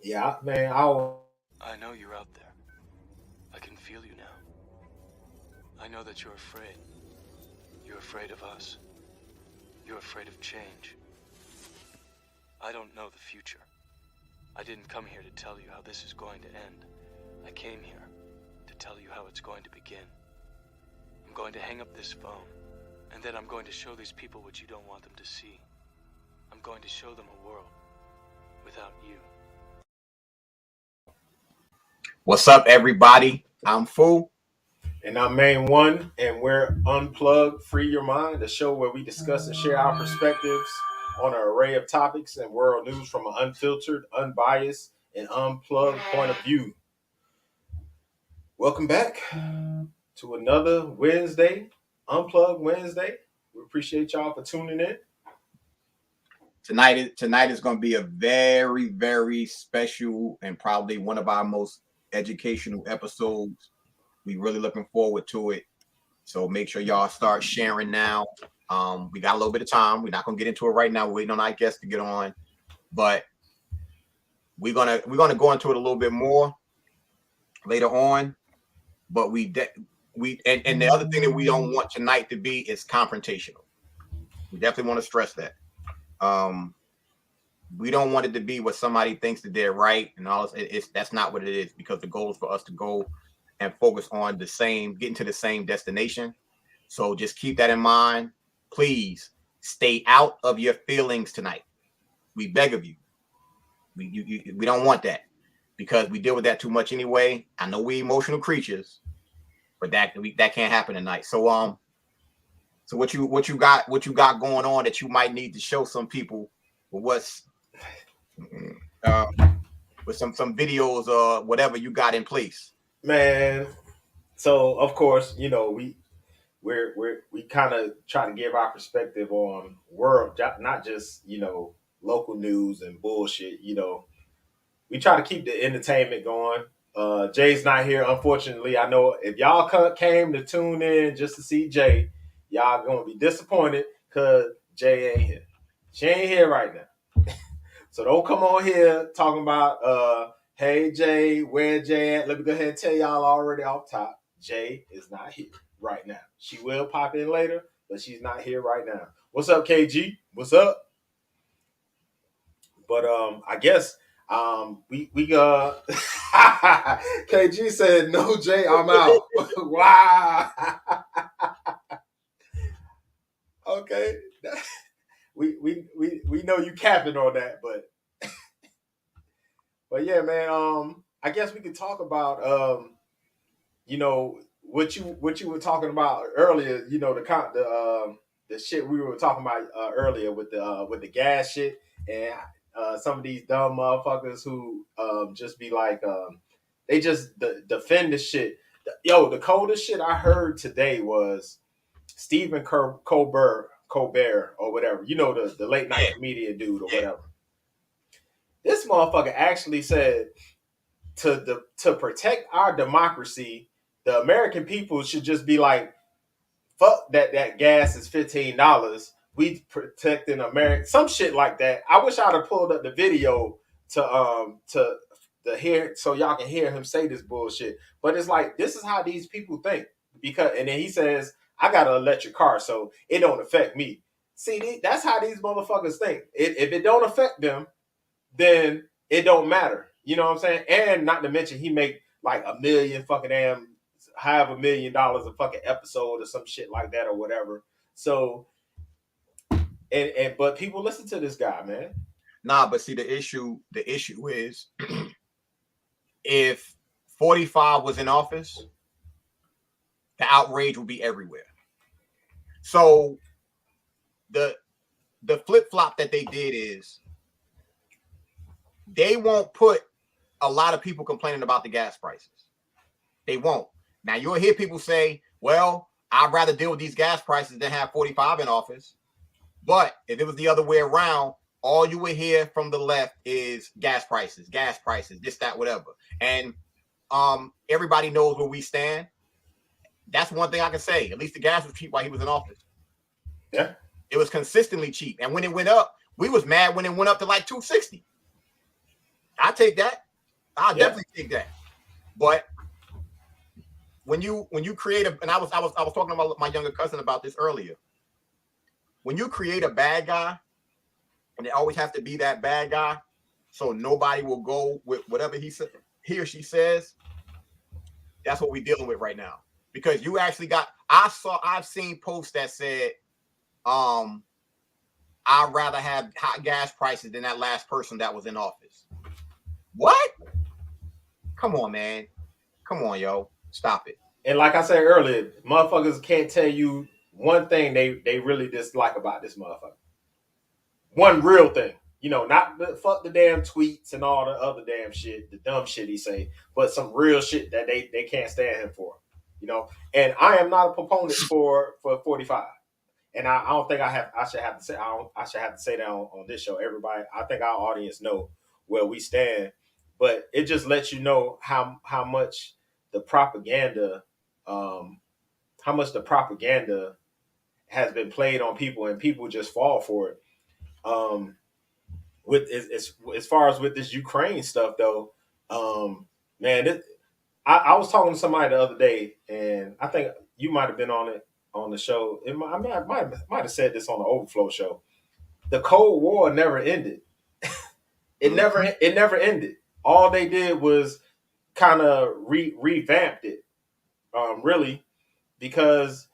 Yeah, man. I know you're out there. I can feel you now. I know that you're afraid. You're afraid of us. You're afraid of change. I don't know the future. I didn't come here to tell you how this is going to end. I came here to tell you how it's going to begin. I'm going to hang up this phone, and then I'm going to show these people what you don't want them to see. I'm going to show them a world without you. What's up, everybody? I'm Fu. And I'm Main One, and we're Unplugged, Free Your Mind, the show where we discuss and share our perspectives on an array of topics and world news from an unfiltered, unbiased, and unplugged point of view. Welcome back to another Wednesday, Unplugged Wednesday. We appreciate y'all for tuning in. Tonight is going to be a very, very special and probably one of our most educational episodes. We really looking forward to it. So make sure y'all start sharing now. We got a little bit of time. We're not gonna get into it right now. We're waiting on our guests to get on, but we're gonna go into it a little bit more later on. But and the other thing that we don't want tonight to be is confrontational. We definitely want to stress that. We don't want it to be what somebody thinks that they're right and all this. That's not what it is, because the goal is for us to go and focus on getting to the same destination. So just keep that in mind. Please stay out of your feelings tonight. We beg of you. We don't want that, because we deal with that too much anyway. I know we emotional creatures, but that can't happen tonight. So so what you got going on that you might need to show some people with with some videos or whatever you got in place. Man, so of course, we kind of try to give our perspective on world, not just local news and bullshit. We try to keep the entertainment going. Jay's not here, unfortunately. I know if y'all came to tune in just to see Jay, y'all gonna be disappointed because Jay ain't here. She ain't here right now. So don't come on here talking about hey Jay, where Jay at? Let me go ahead and tell y'all already off top. Jay is not here right now. She will pop in later, but she's not here right now. What's up, KG? What's up? But I guess we KG said no Jay, I'm out. Wow. Okay. We know you capping on that, but yeah, man. I guess we could talk about what you were talking about earlier. The shit we were talking about earlier with the gas shit and some of these dumb motherfuckers who just be like they just defend the shit. Yo, the coldest shit I heard today was Stephen Colbert or whatever. You know, the late night comedian dude or whatever. This motherfucker actually said to protect our democracy, the American people should just be like, fuck that gas is $15. We protecting America, some shit like that. I wish I'd have pulled up the video to hear so y'all can hear him say this bullshit. But it's like this is how these people think. And then he says, I got an electric car, so it don't affect me. See, that's how these motherfuckers think. If it don't affect them, then it don't matter. You know what I'm saying? And not to mention he make like a million fucking damn have $1 million a fucking episode or some shit like that or whatever. So and but people listen to this guy, man. Nah, but see the issue is if 45 was in office, the outrage would be everywhere. So the flip-flop that they did is they won't put a lot of people complaining about the gas prices. They won't. Now you'll hear people say, well, I'd rather deal with these gas prices than have 45 in office. But if it was the other way around, all you would hear from the left is gas prices, this, that, whatever. And everybody knows where we stand. That's one thing I can say. At least the gas was cheap while he was in office. Yeah. It was consistently cheap. And when it went up, we was mad when it went up to like $2.60. I take that. I'll Yeah. definitely take that. But when you create a, and I was talking about my younger cousin about this earlier. When you create a bad guy, and it always has to be that bad guy, so nobody will go with whatever he or she says. That's what we're dealing with right now. Because you actually got, I've seen posts that said, um, I'd rather have hot gas prices than that last person that was in office. What? Come on, man. Come on, yo. Stop it. And like I said earlier, motherfuckers can't tell you one thing they really dislike about this motherfucker. One real thing. You know, not the fuck the damn tweets and all the other damn shit, the dumb shit he say, but some real shit that they can't stand him for. You know, and I am not a proponent for 45. And I don't think I should have to say I should have to say that on this show. Everybody, I think our audience know where we stand, but it just lets you know how much the propaganda, um, how much the propaganda has been played on people, and people just fall for it. Um, with as far as with this Ukraine stuff though, man, I was talking to somebody the other day, and I think you might have been on it on the show. Might have said this on the Overflow show. The Cold War never ended. It never ended. All they did was kind of revamped it, really, because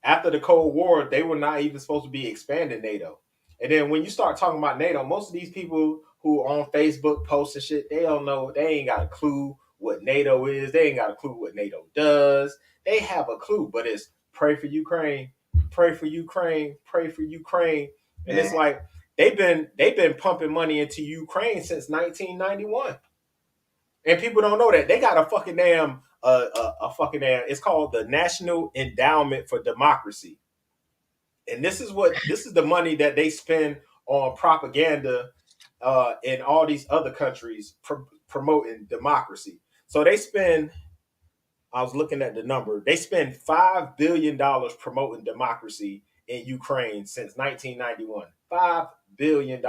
after the Cold War, they were not even supposed to be expanding NATO. And then when you start talking about NATO, most of these people who are on Facebook posts and shit, they don't know, they ain't got a clue what NATO is. They ain't got a clue what NATO does. They have a clue, but it's pray for Ukraine, pray for Ukraine, pray for Ukraine. And Man. it's like they've been pumping money into Ukraine since 1991. And people don't know that they got a fucking damn a fucking damn. It's called the National Endowment for Democracy, and this is the money that they spend on propaganda in all these other countries promoting democracy. So they spend. I was looking at the number. They spend $5 billion promoting democracy in Ukraine since 1991. $5 billion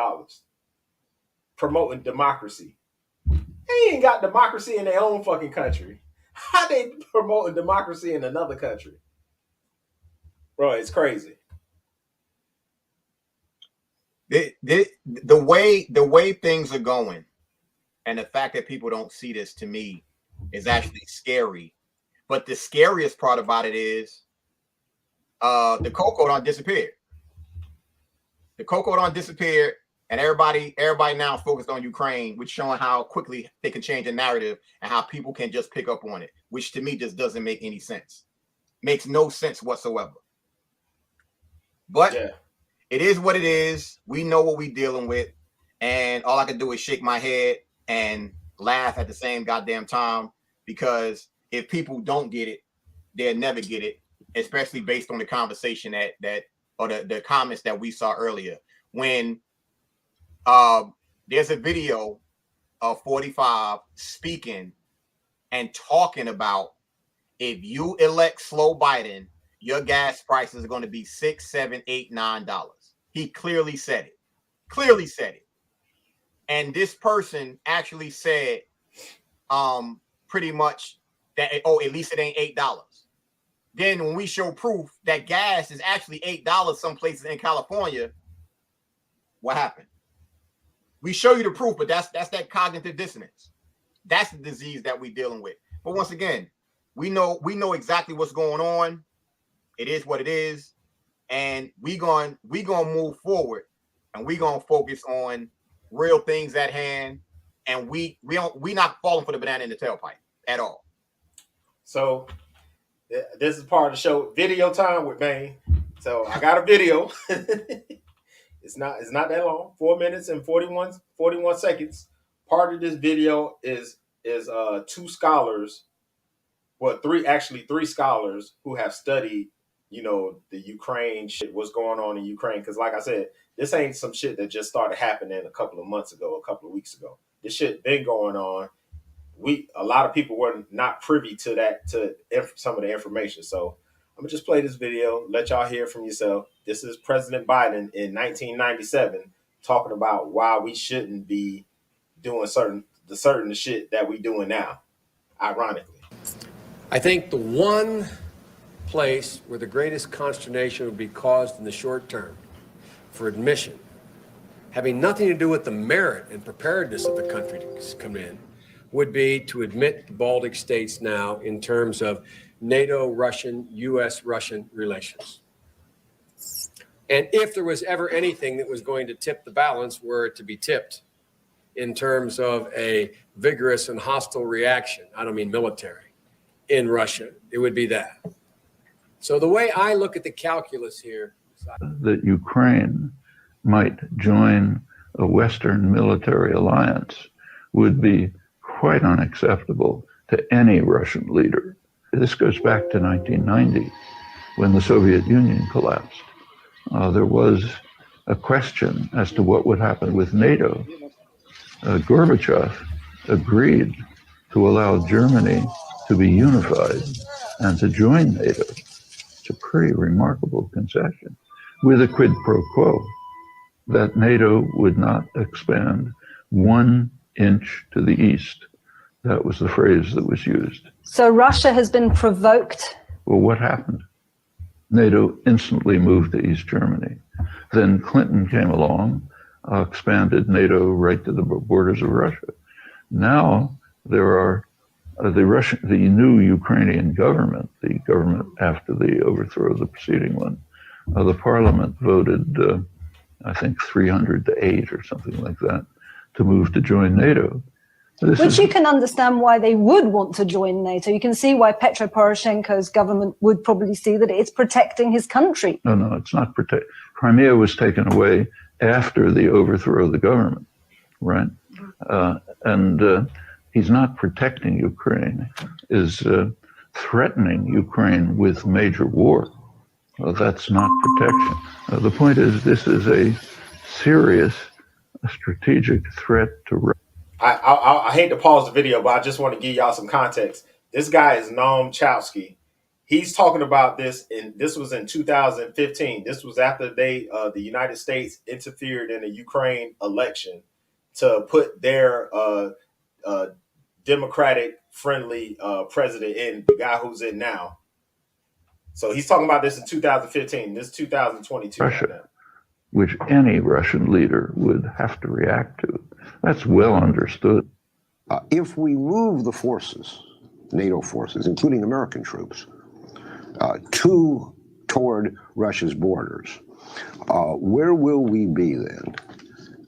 promoting democracy. They ain't got democracy in their own fucking country. How they promoting democracy in another country? Bro, it's crazy. The way things are going, and the fact that people don't see this, to me, is actually scary. But the scariest part about it is the cocoa done disappeared. The cocoa done disappeared, and everybody now is focused on Ukraine, which showing how quickly they can change a narrative and how people can just pick up on it, which to me just doesn't make any sense. Makes no sense whatsoever. But Yeah. it is what it is. We know what we're dealing with, and all I can do is shake my head and laugh at the same goddamn time, because if people don't get it, they'll never get it, especially based on the conversation that or the comments that we saw earlier. When there's a video of 45 speaking and talking about, if you elect slow Biden, your gas prices are going to be $6, $7, $8, $9. He clearly said it. Clearly said it. And this person actually said, pretty much that, oh, at least it ain't $8. Then when we show proof that gas is actually $8 some places in California, what happened? We show you the proof, but that's that cognitive dissonance. That's the disease that we're dealing with. But once again, we know exactly what's going on. It is what it is, and we gonna move forward, and we gonna focus on real things at hand, and we not falling for the banana in the tailpipe at all. So this is part of the show, video time with Bane. So I got a video. It's not that long, 4 minutes and 41 seconds. Part of this video is two scholars, well, three scholars who have studied, the Ukraine shit, what's going on in Ukraine. Because like I said, this ain't some shit that just started happening a couple of months ago, a couple of weeks ago. This shit been going on. A lot of people were not privy to that, some of the information. So I'm gonna just play this video, let y'all hear from yourself. This is President Biden in 1997 talking about why we shouldn't be doing certain shit that we doing now, ironically. I think the one place where the greatest consternation would be caused in the short term for admission, having nothing to do with the merit and preparedness of the country to come in, would be to admit the Baltic states now in terms of NATO-Russian, U.S.-Russian relations. And if there was ever anything that was going to tip the balance, were it to be tipped in terms of a vigorous and hostile reaction, I don't mean military, in Russia, it would be that. So the way I look at the calculus here is that Ukraine might join a Western military alliance would be quite unacceptable to any Russian leader. This goes back to 1990 when the Soviet Union collapsed. There was a question as to what would happen with NATO. Gorbachev agreed to allow Germany to be unified and to join NATO. It's a pretty remarkable concession, with a quid pro quo that NATO would not expand 1 inch to the east. That was the phrase that was used. So Russia has been provoked. Well, what happened? NATO instantly moved to East Germany. Then Clinton came along, expanded NATO right to the borders of Russia. Now there are the new Ukrainian government, the government after the overthrow of the preceding one. The parliament voted, I think 300 to 8 or something like that, to move to join NATO. Which you can understand why they would want to join NATO. You can see why Petro Poroshenko's government would probably see that it's protecting his country. No, it's not protect. Crimea was taken away after the overthrow of the government, right? And he's not protecting Ukraine, is threatening Ukraine with major war. Well, that's not protection. The point is, this is a serious strategic threat to Russia. I hate to pause the video, but I just want to give y'all some context. This guy is Noam Chomsky. He's talking about this, and this was in 2015. This was after the United States interfered in the Ukraine election to put their Democratic-friendly president in, the guy who's in now. So he's talking about this in 2015. This is 2022. Russia, right, which any Russian leader would have to react to. That's well understood. If we move the forces, NATO forces, including American troops, toward Russia's borders, where will we be then?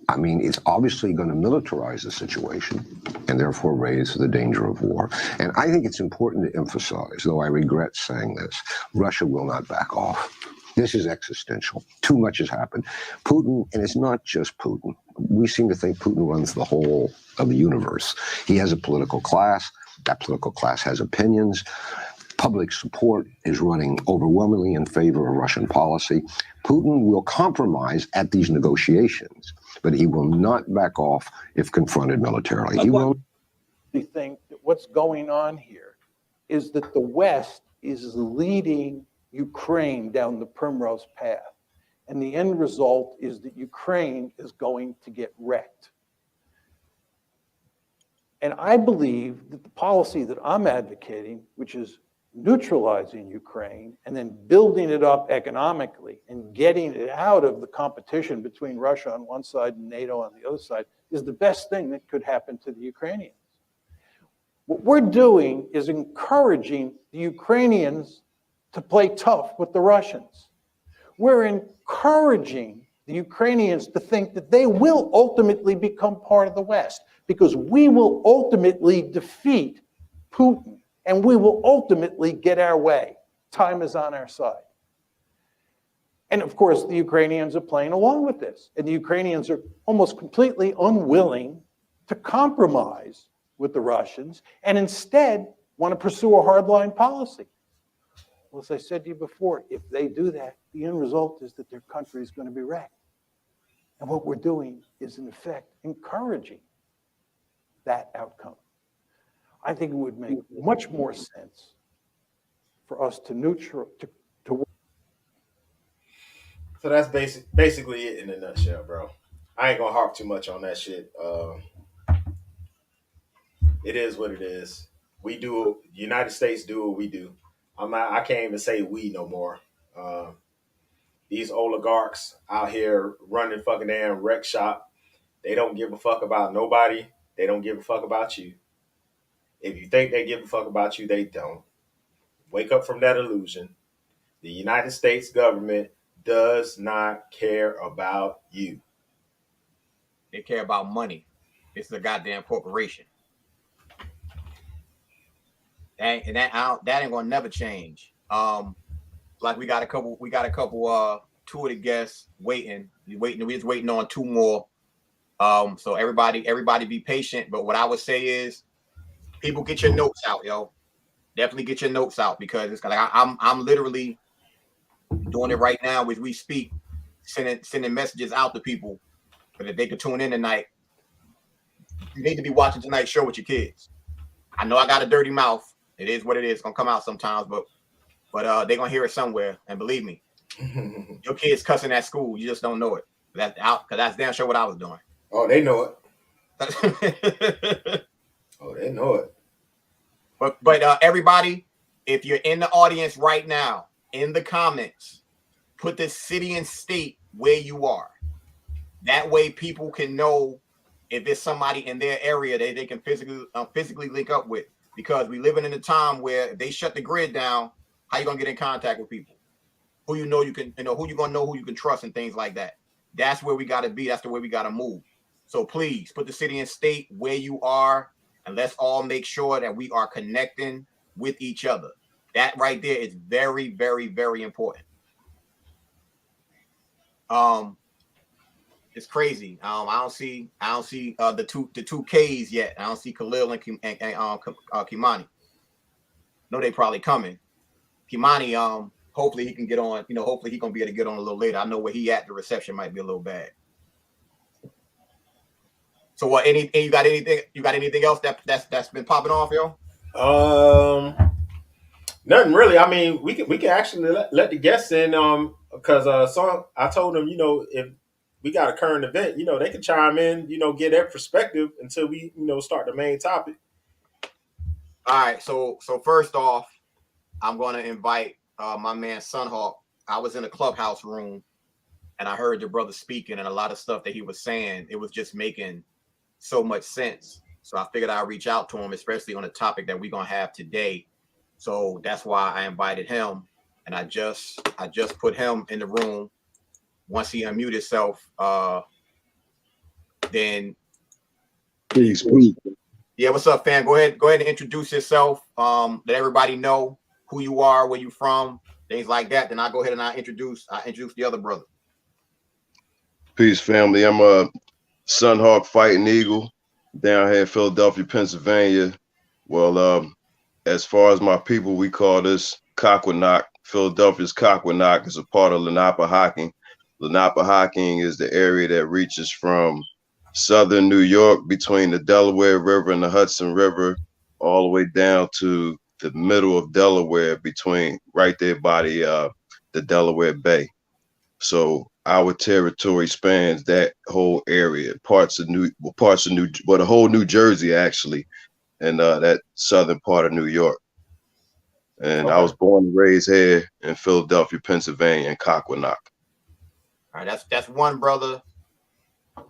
I mean, it's obviously going to militarize the situation and therefore raise the danger of war. And I think it's important to emphasize, though I regret saying this, Russia will not back off. This is existential. Too much has happened. Putin, and it's not just Putin. We seem to think Putin runs the whole of the universe. He has a political class. That political class has opinions. Public support is running overwhelmingly in favor of Russian policy. Putin will compromise at these negotiations, but he will not back off if confronted militarily. He will. I think that what's going on here is that the West is leading Ukraine down the primrose path. And the end result is that Ukraine is going to get wrecked. And I believe that the policy that I'm advocating, which is neutralizing Ukraine and then building it up economically and getting it out of the competition between Russia on one side and NATO on the other side, is the best thing that could happen to the Ukrainians. What we're doing is encouraging the Ukrainians to play tough with the Russians. We're encouraging the Ukrainians to think that they will ultimately become part of the West, because we will ultimately defeat Putin and we will ultimately get our way. Time is on our side. And of course, the Ukrainians are playing along with this. And the Ukrainians are almost completely unwilling to compromise with the Russians and instead want to pursue a hardline policy. Well, as I said to you before, if they do that, the end result is that their country is going to be wrecked. And what we're doing is, in effect, encouraging that outcome. I think it would make much more sense for us to work. So that's basically it in a nutshell, bro. I ain't gonna harp too much on that shit. It is what it is. We do. The United States do what we do. I'm not. I can't even say we no more. Uh, these oligarchs out here running fucking damn wreck shop. They don't give a fuck about nobody. They don't give a fuck about you. If you think they give a fuck about you, they don't. Wake up from that illusion. The United States government does not care about you. They care about money. It's a goddamn corporation. That ain't gonna never change. Like we got a couple, two of the guests waiting. We're just waiting on two more. So everybody be patient. But what I would say is, people get your notes out, yo. Definitely get your notes out, because it's like I'm literally doing it right now as we speak, sending messages out to people so that they could tune in tonight. You need to be watching tonight's show with your kids. I know I got a dirty mouth. It is what it is. It's gonna come out sometimes, but they're gonna hear it somewhere. And believe me, your kids cussing at school, you just don't know it. That's out, because that's damn sure what I was doing. Oh, they know it. Oh, they know it. But everybody, if you're in the audience right now, in the comments, put the city and state where you are. That way people can know if there's somebody in their area that they can physically link up with. Because we living in a time where if they shut the grid down, how you gonna get in contact with people? Who you know you can, who you gonna know who you can trust and things like that. That's where we gotta be. That's the way we gotta move. So please put the city and state where you are, and let's all make sure that we are connecting with each other. That right there is very, very, very important. It's crazy. I don't see the two K's yet. I don't see Khalil and Kimani. No, they probably coming. Kimani, hopefully he can get on. Hopefully he gonna be able to get on a little later. I know where he at. The reception might be a little bad. So what? You got anything? You got anything else that's been popping off, yo? Nothing really. I mean, we can actually let the guests in. Because so I told them, if we got a current event, they can chime in, get their perspective until we, start the main topic. All right. So first off, I'm going to invite my man Sunhawk. I was in a clubhouse room, and I heard the brother speaking, and a lot of stuff that he was saying, it was just making so much sense. So I figured I'd reach out to him, especially on the topic that we're gonna have today. So that's why I invited him, and I just put him in the room. Once he unmute himself, then Peace. Yeah, what's up, fam? Go ahead and introduce yourself. Let everybody know who you are, where you from, things like that. Then I'll go ahead and I introduce the other brother. Peace, family. I'm a Sunhawk Fighting Eagle down here in Philadelphia, Pennsylvania. Well, as far as my people, we call this Cockwannock. Philadelphia's Cockwannock is a part of Lenapehoking. Lenapehoking is the area that reaches from southern New York between the Delaware River and the Hudson River, all the way down to the middle of Delaware, between right there by the Delaware Bay. So our territory spans that whole area, the whole New Jersey actually, and that southern part of New York. And I was born and raised here in Philadelphia, Pennsylvania, in Cockwannock. All right, that's one brother.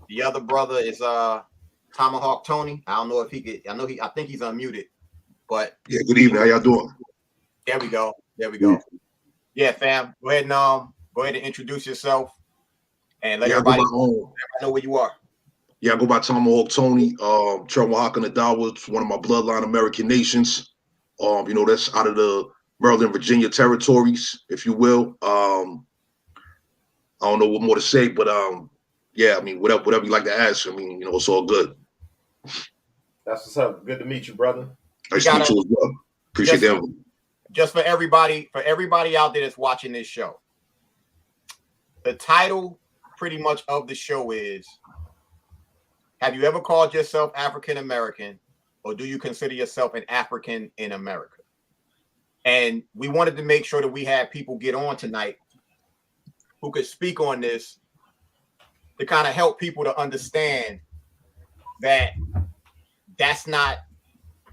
The other brother is Tomahawk Tony. I don't know if he could. I think he's unmuted. But yeah, good evening. How y'all doing? There we go. Yeah, fam. Go ahead and introduce yourself and let everybody know where you are. Yeah, I go by Tomahawk Tony. Trailwalk and Adawa. It's one of my bloodline American nations. That's out of the Maryland, Virginia territories, if you will. I don't know what more to say, but yeah, I mean, whatever you like to ask. I mean, it's all good. That's what's up. Good to meet you, brother. Nice to meet you as well. Appreciate that. Just for everybody out there that's watching this show, the title pretty much of the show is, have you ever called yourself African American, or do you consider yourself an African in America? And we wanted to make sure that we had people get on tonight who could speak on this to kind of help people to understand that that's not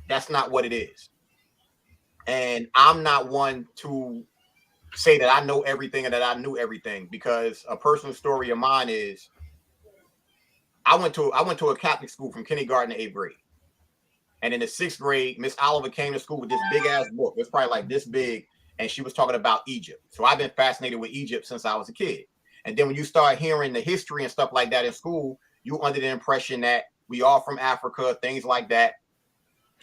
That's not what it is. And I'm not one to say that I know everything and that I knew everything, because a personal story of mine is I went to a Catholic school from kindergarten to 8th grade. And in the 6th grade, Miss Oliver came to school with this big ass book. It's probably like this big. And she was talking about Egypt. So I've been fascinated with Egypt since I was a kid. And then when you start hearing the history and stuff like that in school, you under the impression that we are from Africa, things like that.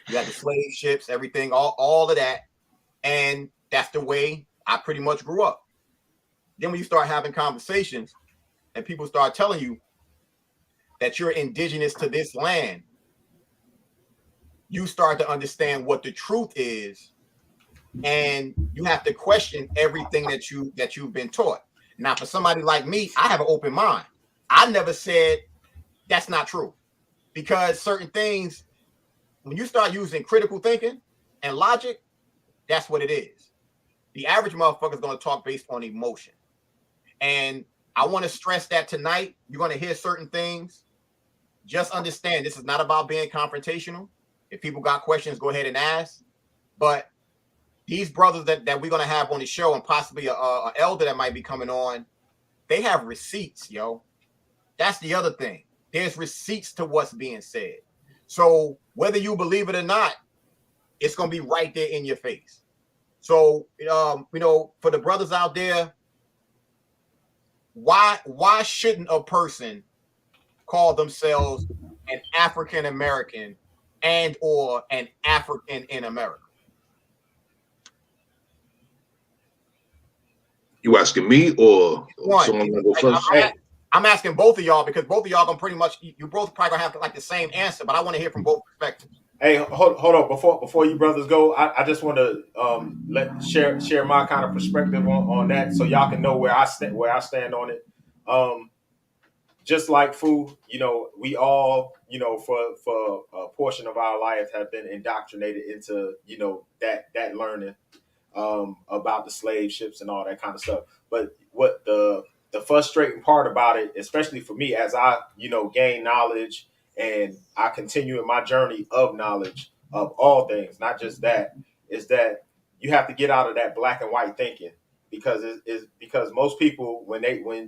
You got the slave ships, everything, all of that. And that's the way I pretty much grew up. Then when you start having conversations and people start telling you that you're indigenous to this land, you start to understand what the truth is, and you have to question everything that you've been taught. Now, for somebody like me, I have an open mind. I never said that's not true, because certain things, when you start using critical thinking and logic, that's what it is. The average motherfucker is going to talk based on emotion. And I want to stress that tonight. You're going to hear certain things. Just understand this is not about being confrontational. If people got questions, go ahead and ask. But these brothers that we're going to have on the show, and possibly a elder that might be coming on, they have receipts, yo. That's the other thing. There's receipts to what's being said. So whether you believe it or not, it's going to be right there in your face. So, for the brothers out there, why shouldn't a person call themselves an African American and or an African in America? You asking me or someone want to go first? I'm asking both of y'all, because both of y'all gonna pretty much, you both probably gonna have like the same answer, but I want to hear from both perspectives. Hey, hold on, before you brothers go, I just want to share my kind of perspective on that, so y'all can know where I stand on it. Just like food, we all, for a portion of our life have been indoctrinated into, that learning about the slave ships and all that kind of stuff. But what the frustrating part about it, especially for me, as I, gain knowledge and I continue in my journey of knowledge of all things, not just that, is that you have to get out of that black and white thinking, because because most people, when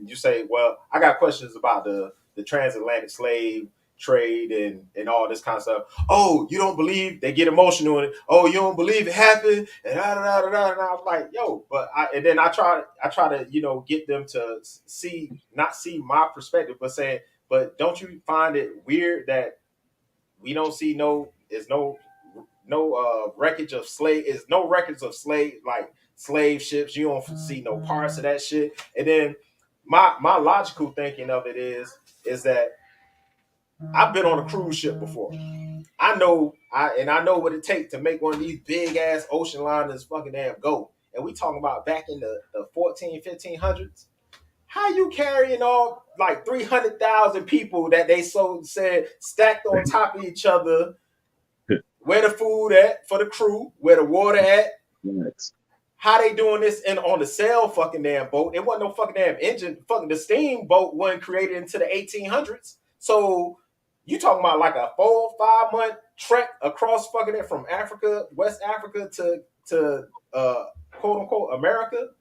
you say, well, I got questions about the transatlantic slave trade and all this kind of stuff. Oh, you don't believe? They get emotional in it. Oh, you don't believe it happened? And da da da da. And I was like, yo, and then I try to get them to not see my perspective, but say, but don't you find it weird that we don't see no wreckage of slave, is no records of slave ships. You don't see no parts of that shit. And then my logical thinking of it is that I've been on a cruise ship before. I know what it takes to make one of these big ass ocean liners fucking damn go. And we talking about back in the 1500s. How you carrying all like 300,000 people that they said stacked on top of each other? Where the food at for the crew? Where the water at? Yes. How they doing this on the sail fucking damn boat? It wasn't no fucking damn engine. Fucking the steamboat wasn't created into the 1800s. So you talking about like a 4 or 5 month trek across fucking it from Africa, West Africa to quote unquote America?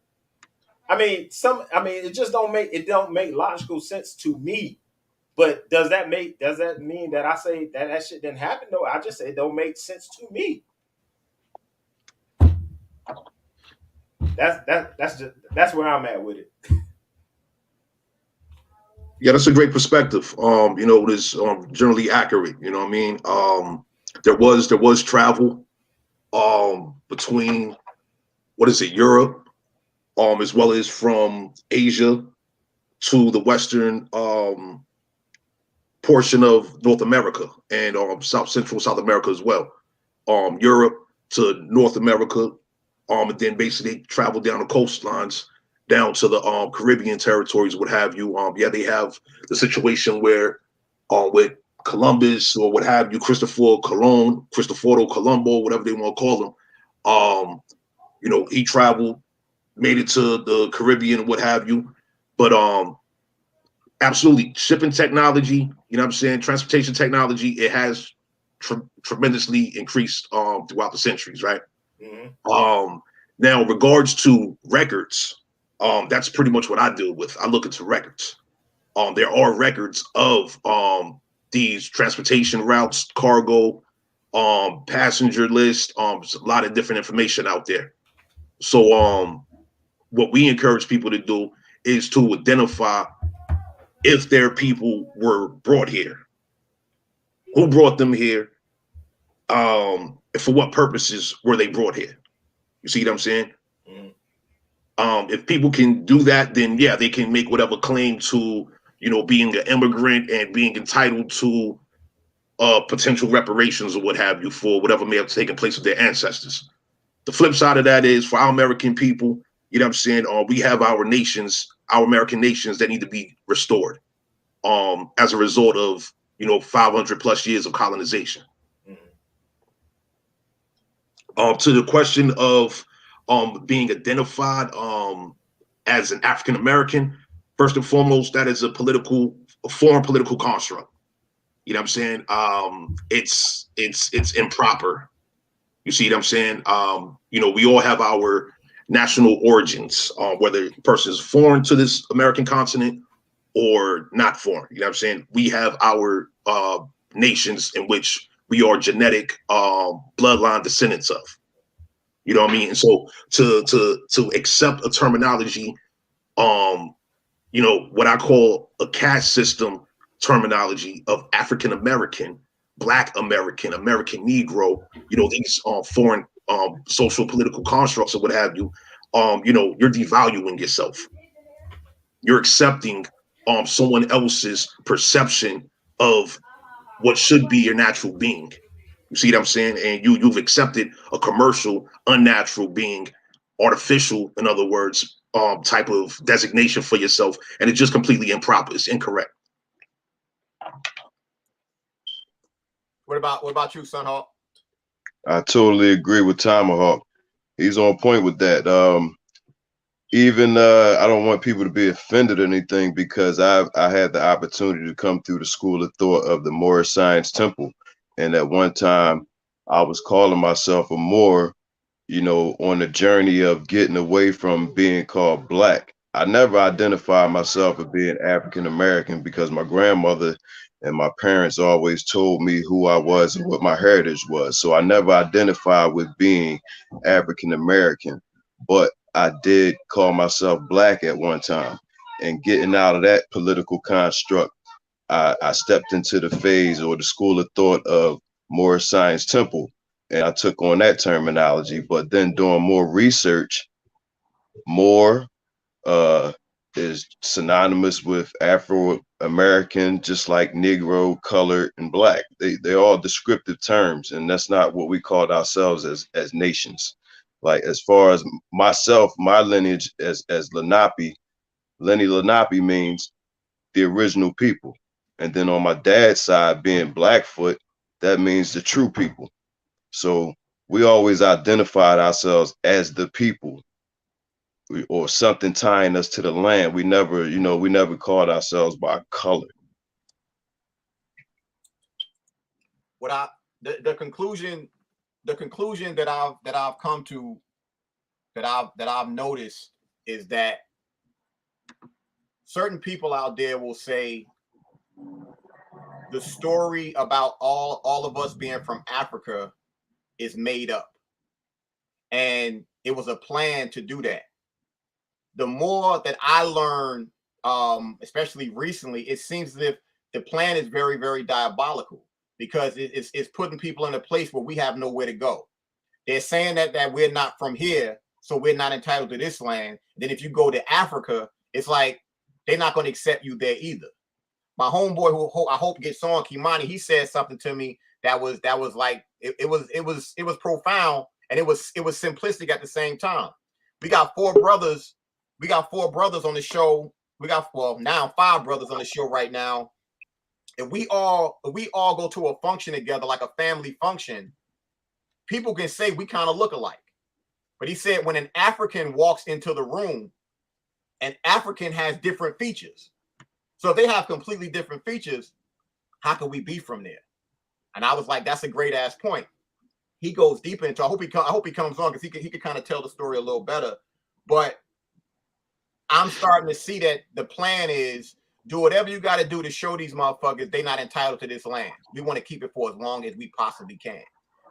I mean, it just don't make logical sense to me. But does that mean that I say that shit didn't happen? No, I just say it don't make sense to me. That's where I'm at with it. Yeah, that's a great perspective. It is generally accurate. You know what I mean? There was travel between, Europe, as well as from Asia to the western portion of North America and Central South America as well. Europe to North America, and then basically travel down the coastlines down to the Caribbean territories, what have you. They have the situation where with Columbus or what have you, Cristoforo Colombo, whatever they want to call him. He traveled, made it to the Caribbean, what have you. But absolutely, shipping technology, you know what I'm saying, transportation technology, it has tremendously increased throughout the centuries, right? Mm-hmm. Now, in regards to records, that's pretty much what I deal with. I look into records. There are records of these transportation routes, cargo, passenger list, there's a lot of different information out there. So what we encourage people to do is to identify if their people were brought here, who brought them here, and for what purposes were they brought here. You see what I'm saying? Mm-hmm. If people can do that, then yeah, they can make whatever claim to, being an immigrant and being entitled to potential reparations or what have you for whatever may have taken place with their ancestors. The flip side of that is for our American people, you know what I'm saying? We have our nations, our American nations that need to be restored as a result of, 500 plus years of colonization. To the question of being identified as an African American, first and foremost, that is a foreign political construct. You know what I'm saying? It's improper. You see what I'm saying? We all have our national origins, whether the person is foreign to this American continent or not foreign. You know what I'm saying? We have our nations in which we are genetic bloodline descendants of. You know what I mean? And so to accept a terminology, what I call a caste system terminology of African American, Black American, American Negro, these foreign social political constructs or what have you, you're devaluing yourself. You're accepting someone else's perception of what should be your natural being. You see what I'm saying? And you've accepted a commercial, unnatural being, artificial, in other words, type of designation for yourself, and it's just completely improper. It's incorrect. What about you, Son Hawk? I totally agree with Tomahawk. He's on point with that. Even I don't want people to be offended or anything because I had the opportunity to come through the school of thought of the Moorish Science Temple, and at one time I was calling myself a Moor, on the journey of getting away from being called Black. I never identified myself as being African American because my grandmother and my parents always told me who I was and what my heritage was. So I never identified with being African American, but I did call myself Black at one time. And getting out of that political construct, I stepped into the phase or the school of thought of Moorish Science Temple, and I took on that terminology. But then doing more research, Moor is synonymous with Afro American, just like Negro, colored, and Black. They're all descriptive terms, and that's not what we called ourselves as nations. Like as far as myself, my lineage as Lenape, Lenny Lenape means the original people. And then on my dad's side, being Blackfoot, that means the true people. So we always identified ourselves as the people or something tying us to the land. We never called ourselves by color. The conclusion that I've come to, that I've noticed, is that certain people out there will say the story about all of us being from Africa is made up, and it was a plan to do that. The more that I learn, especially recently, it seems as if the plan is very, very diabolical because it's putting people in a place where we have nowhere to go. They're saying that we're not from here, so we're not entitled to this land. Then if you go to Africa, it's like they're not going to accept you there either. My homeboy, who I hope gets on, Kimani, he said something to me that was like it was profound, and it was simplistic at the same time. We got four brothers on the show. We got now 5 brothers on the show right now. If we all go to a function together, like a family function, people can say we kind of look alike. But he said when an African walks into the room, an African has different features. So if they have completely different features, how can we be from there? And I was like, that's a great ass point. He goes deeper into. I hope he comes on because he could kind of tell the story a little better. But I'm starting to see that the plan is do whatever you got to do to show these motherfuckers they're not entitled to this land. We want to keep it for as long as we possibly can.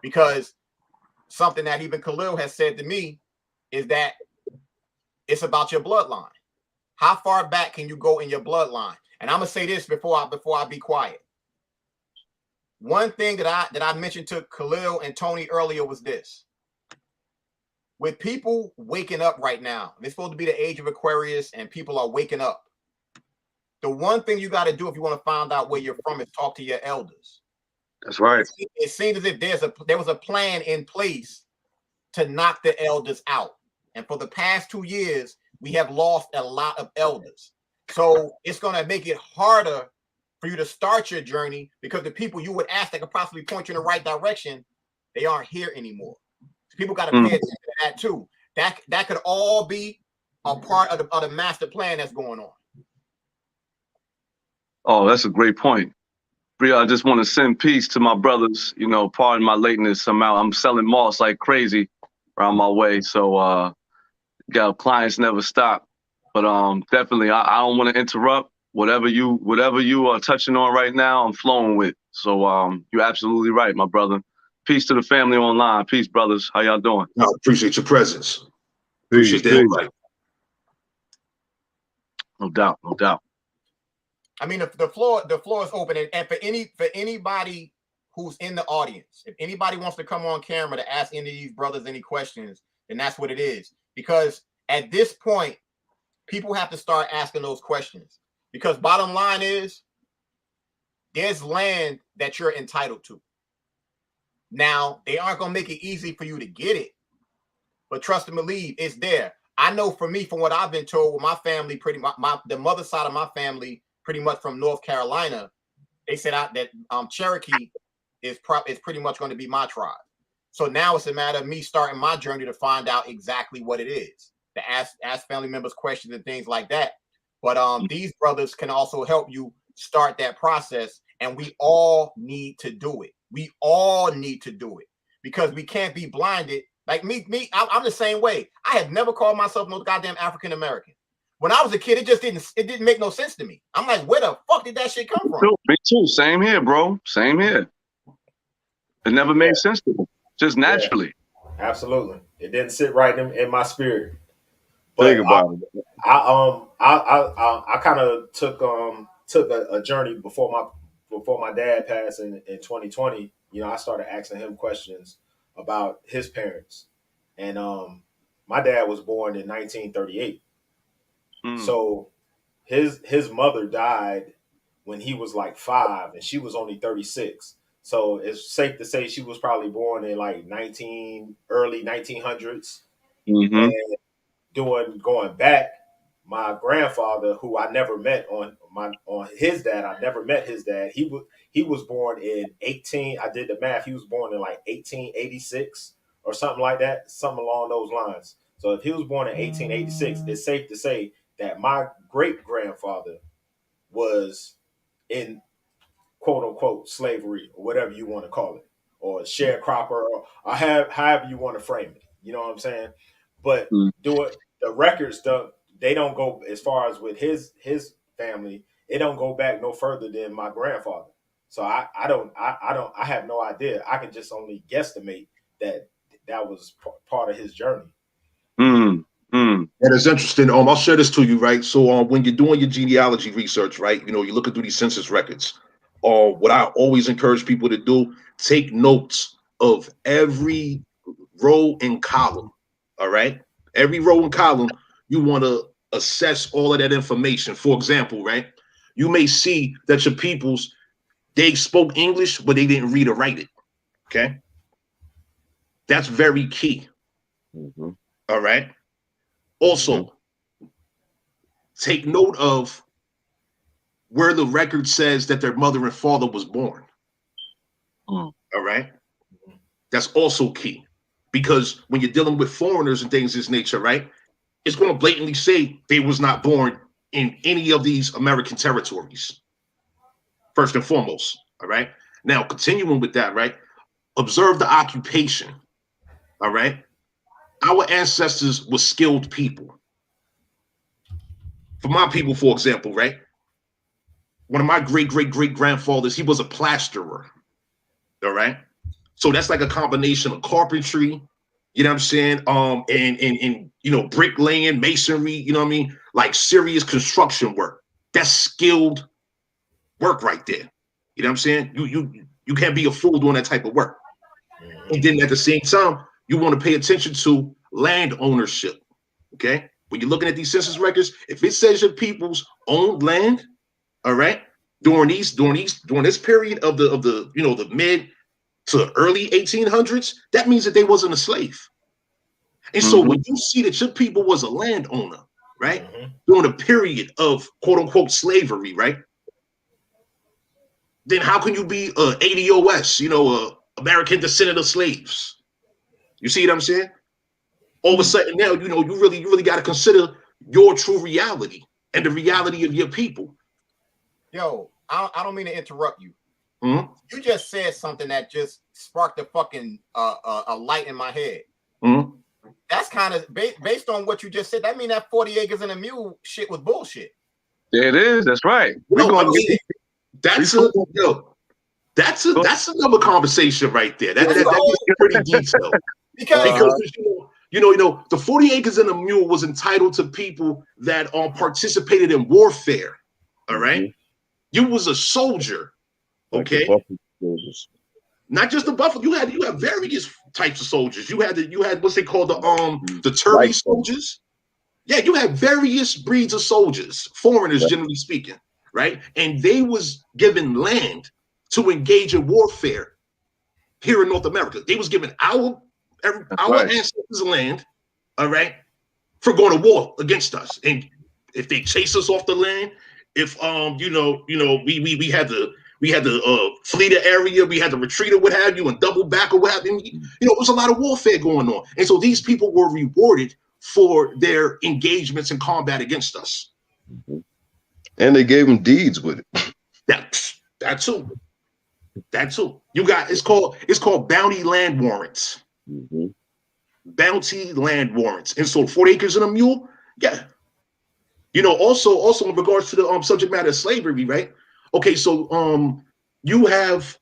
Because something that even Khalil has said to me is that it's about your bloodline. How far back can you go in your bloodline? And I'm gonna say this before I be quiet. One thing that I mentioned to Khalil and Tony earlier was this. With people waking up right now, it's supposed to be the age of Aquarius and people are waking up. The one thing you got to do if you want to find out where you're from is talk to your elders. That's right. It seems as if there was a plan in place to knock the elders out. And for the past 2 years, we have lost a lot of elders. So it's going to make it harder for you to start your journey because the people you would ask that could possibly point you in the right direction, they aren't here anymore. So people got to pay attention to that too. That could all be a part of the master plan that's going on. Oh, that's a great point. Bria, I just want to send peace to my brothers. You know, pardon my lateness. I'm selling moss like crazy around my way. So got clients never stop. But definitely I don't want to interrupt. Whatever you are touching on right now, I'm flowing with. So you're absolutely right, my brother. Peace to the family online. Peace, brothers. How y'all doing? No, appreciate your presence. Appreciate the invite. No doubt, no doubt. I mean, the floor is open, and for anybody who's in the audience, if anybody wants to come on camera to ask any of these brothers any questions, then that's what it is. Because at this point, people have to start asking those questions. Because bottom line is, there's land that you're entitled to. Now, they aren't going to make it easy for you to get it, but trust and believe, it's there. I know for me, from what I've been told, with my family, pretty much the mother side of my family, pretty much from North Carolina, they said that Cherokee is pretty much going to be my tribe. So now it's a matter of me starting my journey to find out exactly what it is, to ask family members questions and things like that. But these brothers can also help you start that process, and we all need to do it. We all need to do it because we can't be blinded. Like me, I'm the same way. I have never called myself no goddamn African American. When I was a kid, it didn't make no sense to me. I'm like, where the fuck did that shit come from? Me too. Same here, bro. Same here. It never made sense to me. Just naturally. Yeah, absolutely. It didn't sit right in my spirit. But Think about it. I kind of took a journey before my dad passed in 2020. You know, I started asking him questions about his parents, and my dad was born in 1938. So his mother died when he was like 5, and she was only 36. So it's safe to say she was probably born in like early 1900s. And going back, my grandfather, who I never met on his dad, I never met his dad. He was born in 18. I did the math. He was born in like 1886 or something like that, something along those lines. So if he was born in 1886, it's safe to say that my great grandfather was in quote unquote slavery or whatever you want to call it, or sharecropper, or however you want to frame it. You know what I'm saying? But the records they don't go as far as with his family. It don't go back no further than my grandfather. So I have no idea. I can just only guesstimate that was part of his journey. That is interesting. I'll share this to you, right? So when you're doing your genealogy research, right, you know, you're looking through these census records. What I always encourage people to do, take notes of every row and column. All right. Every row and column, you want to assess all of that information. For example, right, you may see that your peoples, they spoke English, but they didn't read or write it. Okay. That's very key. All right. Also, take note of where the record says that their mother and father was born. All right. That's also key, because when you're dealing with foreigners and things of this nature, right, it's going to blatantly say they was not born in any of these American territories, first and foremost. All right. Now, continuing with that, right? Observe the occupation. All right. Our ancestors were skilled people. For my people, for example, right? One of my great grandfathers, he was a plasterer. All right. So that's like a combination of carpentry, you know what I'm saying? And you know, bricklaying, masonry, you know what I mean? Like serious construction work. That's skilled work right there. You know what I'm saying? You can't be a fool doing that type of work. And then at the same time, you want to pay attention to land ownership. Okay. When you're looking at these census records, if it says your people's owned land, all right, during this period of the you know the mid to early 1800s, that means that they wasn't a slave. And so when you see that your people was a landowner, right, during a period of quote unquote slavery, right, then how can you be a ADOS, you know, a American descendant of slaves? You see what I'm saying? All of a sudden now, you know, you really got to consider your true reality and the reality of your people. Yo, I don't mean to interrupt you. Mm-hmm. You just said something that just sparked a fucking a light in my head. Mm-hmm. That's kind of based on what you just said. That mean that 40 acres and a mule shit was bullshit. There it is. That's right. That's another conversation right there. That is pretty detailed. Because you know, the 40 acres and a mule was entitled to people that participated in warfare. All right, you was a soldier, okay. Not just the buffalo. You had various types of soldiers. You had what's they call the Turby soldiers. Yeah, you had various breeds of soldiers, foreigners generally speaking, right? And they was given land to engage in warfare here in North America. They was given our ancestors' land, all right, for going to war against us. And if they chase us off the land, if we had to flee the area, we had to retreat or what have you, and double back or what have you. You know, it was a lot of warfare going on. And so these people were rewarded for their engagements in combat against us. And they gave them deeds with it. That too. You got it's called bounty land warrants. Bounty land warrants. And so 40 acres and a mule, yeah. You know, also in regards to the subject matter of slavery, right? Okay, so you have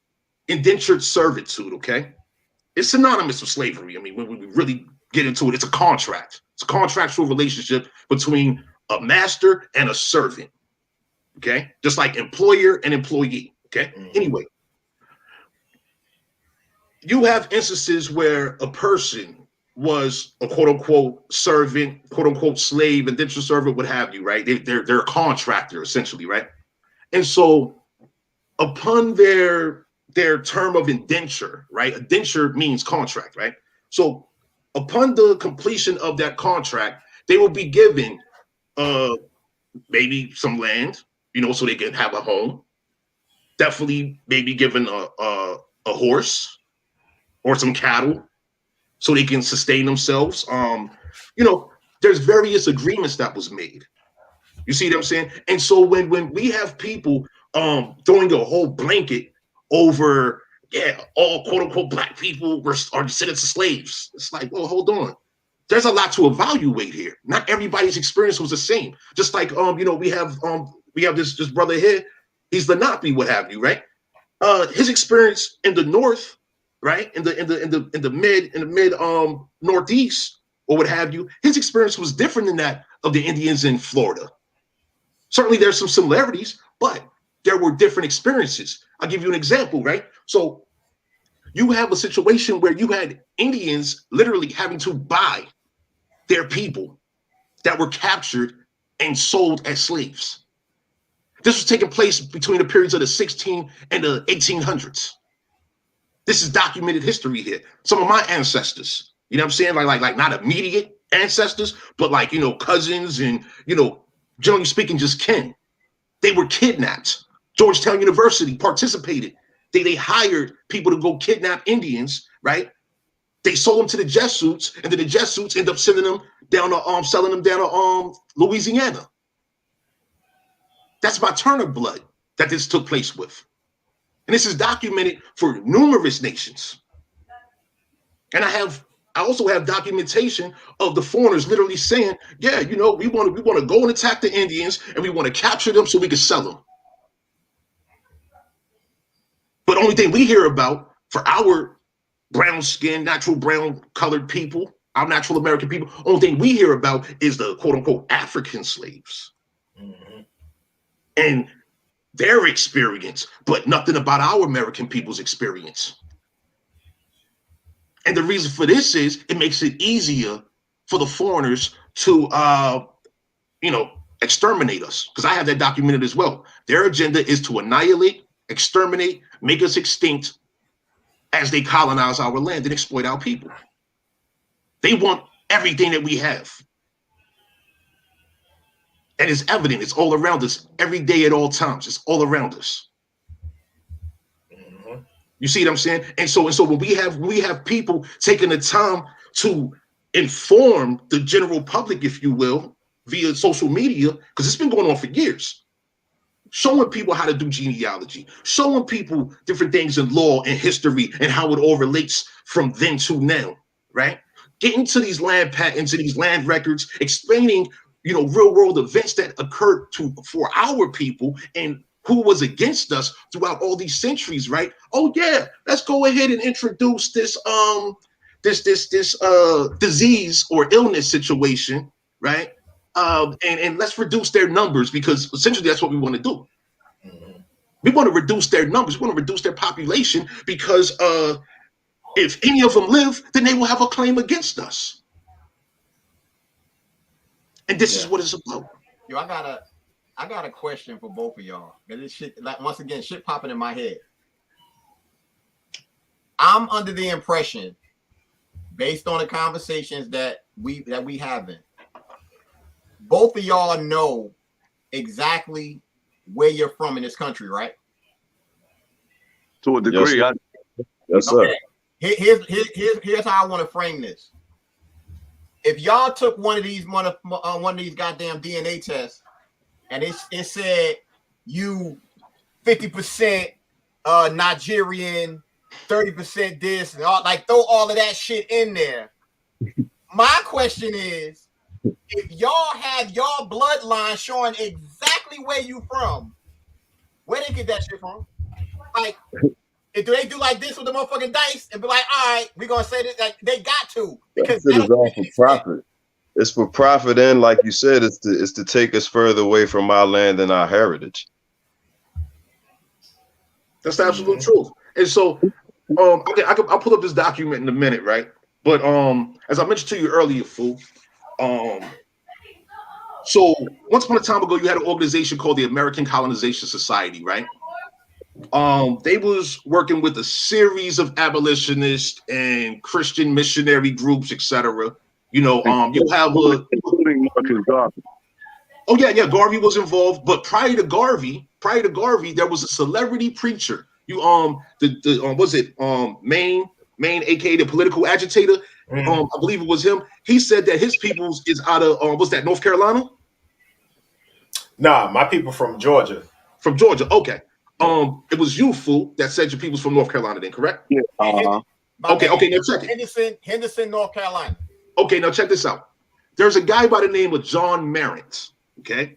indentured servitude, okay? It's synonymous with slavery. I mean, when we really get into it, it's a contract. It's a contractual relationship between a master and a servant, okay? Just like employer and employee, okay? Anyway, you have instances where a person was a quote-unquote servant, quote-unquote slave, indentured servant, what have you, right? They're a contractor, essentially, right? And so upon their term of indenture, right? Indenture means contract, right? So upon the completion of that contract, they will be given maybe some land, you know, so they can have a home. Definitely maybe given a horse or some cattle so they can sustain themselves. You know, there's various agreements that was made. You see what I'm saying? And so when we have people throwing a whole blanket over, all quote unquote black people are descendants of slaves, it's like, well, hold on. There's a lot to evaluate here. Not everybody's experience was the same. Just like you know, we have this brother here. He's the Napi, what have you, right? His experience in the north, right, in the mid northeast or what have you, his experience was different than that of the Indians in Florida. Certainly there's some similarities, but there were different experiences. I'll give you an example, right? So you have a situation where you had Indians literally having to buy their people that were captured and sold as slaves. This was taking place between the periods of the 16 and the 1800s. This is documented history here. Some of my ancestors, you know what I'm saying? Like not immediate ancestors, but like, you know, cousins and, you know, generally speaking, just kin. They were kidnapped. Georgetown University participated. They hired people to go kidnap Indians, right? They sold them to the Jesuits, and then the Jesuits end up sending them down to selling them down to Louisiana. That's my Turner blood that this took place with. And this is documented for numerous nations. And I also have documentation of the foreigners literally saying, yeah, you know, we want to go and attack the Indians and we want to capture them so we can sell them. But the only thing we hear about for our brown skin, natural brown colored people, our natural American people, only thing we hear about is the quote unquote African slaves. Mm-hmm. And their experience, but nothing about our American people's experience. And the reason for this is it makes it easier for the foreigners to, exterminate us. Because I have that documented as well. Their agenda is to annihilate, exterminate, make us extinct as they colonize our land and exploit our people. They want everything that we have. And it's evident. It's all around us every day at all times. It's all around us. Mm-hmm. You see what I'm saying? And so when we have people taking the time to inform the general public, if you will, via social media, because it's been going on for years, showing people how to do genealogy, showing people different things in law and history and how it all relates from then to now, right? Getting to these land patents and these land records, explaining, real world events that occurred for our people and who was against us throughout all these centuries, right? Oh yeah, let's go ahead and introduce this disease or illness situation, right? And let's reduce their numbers, because essentially that's what we want to do. Mm-hmm. We want to reduce their numbers. We want to reduce their population because if any of them live, then they will have a claim against us. And this is what it's about. Yo, I got a question for both of y'all. This shit, like, once again, shit popping in my head. I'm under the impression, based on the conversations that we having, both of y'all know exactly where you're from in this country, right? To a degree. Yes, sir. Okay. Here's how I want to frame this. If y'all took one of these goddamn DNA tests and it said you 50% Nigerian, 30% this, and all, like, throw all of that shit in there. My question is, if y'all had your bloodline showing exactly where you from, where they get that shit from? Like, do they do like this with the motherfucking dice and be like, all right, we're gonna say this? Like, they got to, because that is all for profit. It's for profit, and like you said, it's to take us further away from our land and our heritage. That's the absolute truth. And so, I'll pull up this document in a minute, right? But as I mentioned to you earlier, Fu, so once upon a time ago, you had an organization called the American Colonization Society, right? They was working with a series of abolitionists and Christian missionary groups, etc. You have including Marcus Garvey. Oh yeah, Garvey was involved, but prior to Garvey, there was a celebrity preacher. Maine, aka the political agitator. I believe it was him. He said that his peoples is out of what's that, North Carolina? Nah, my people from Georgia. From Georgia, okay. It was you, Fu, that said your people's from North Carolina, then, correct? Yeah. Okay, now check it. Henderson, North Carolina. Okay, now check this out. There's a guy by the name of John Merritt, okay?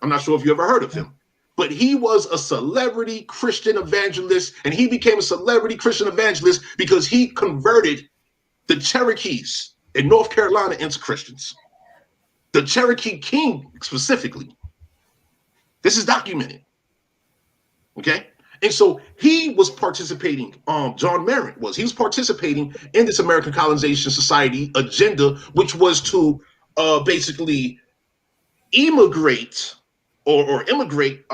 I'm not sure if you ever heard of him, but he was a celebrity Christian evangelist, and he became a celebrity Christian evangelist because he converted the Cherokees in North Carolina into Christians. The Cherokee King, specifically. This is documented, okay? And so he was participating, John Merritt he was participating in this American Colonization Society agenda, which was to basically immigrate or immigrate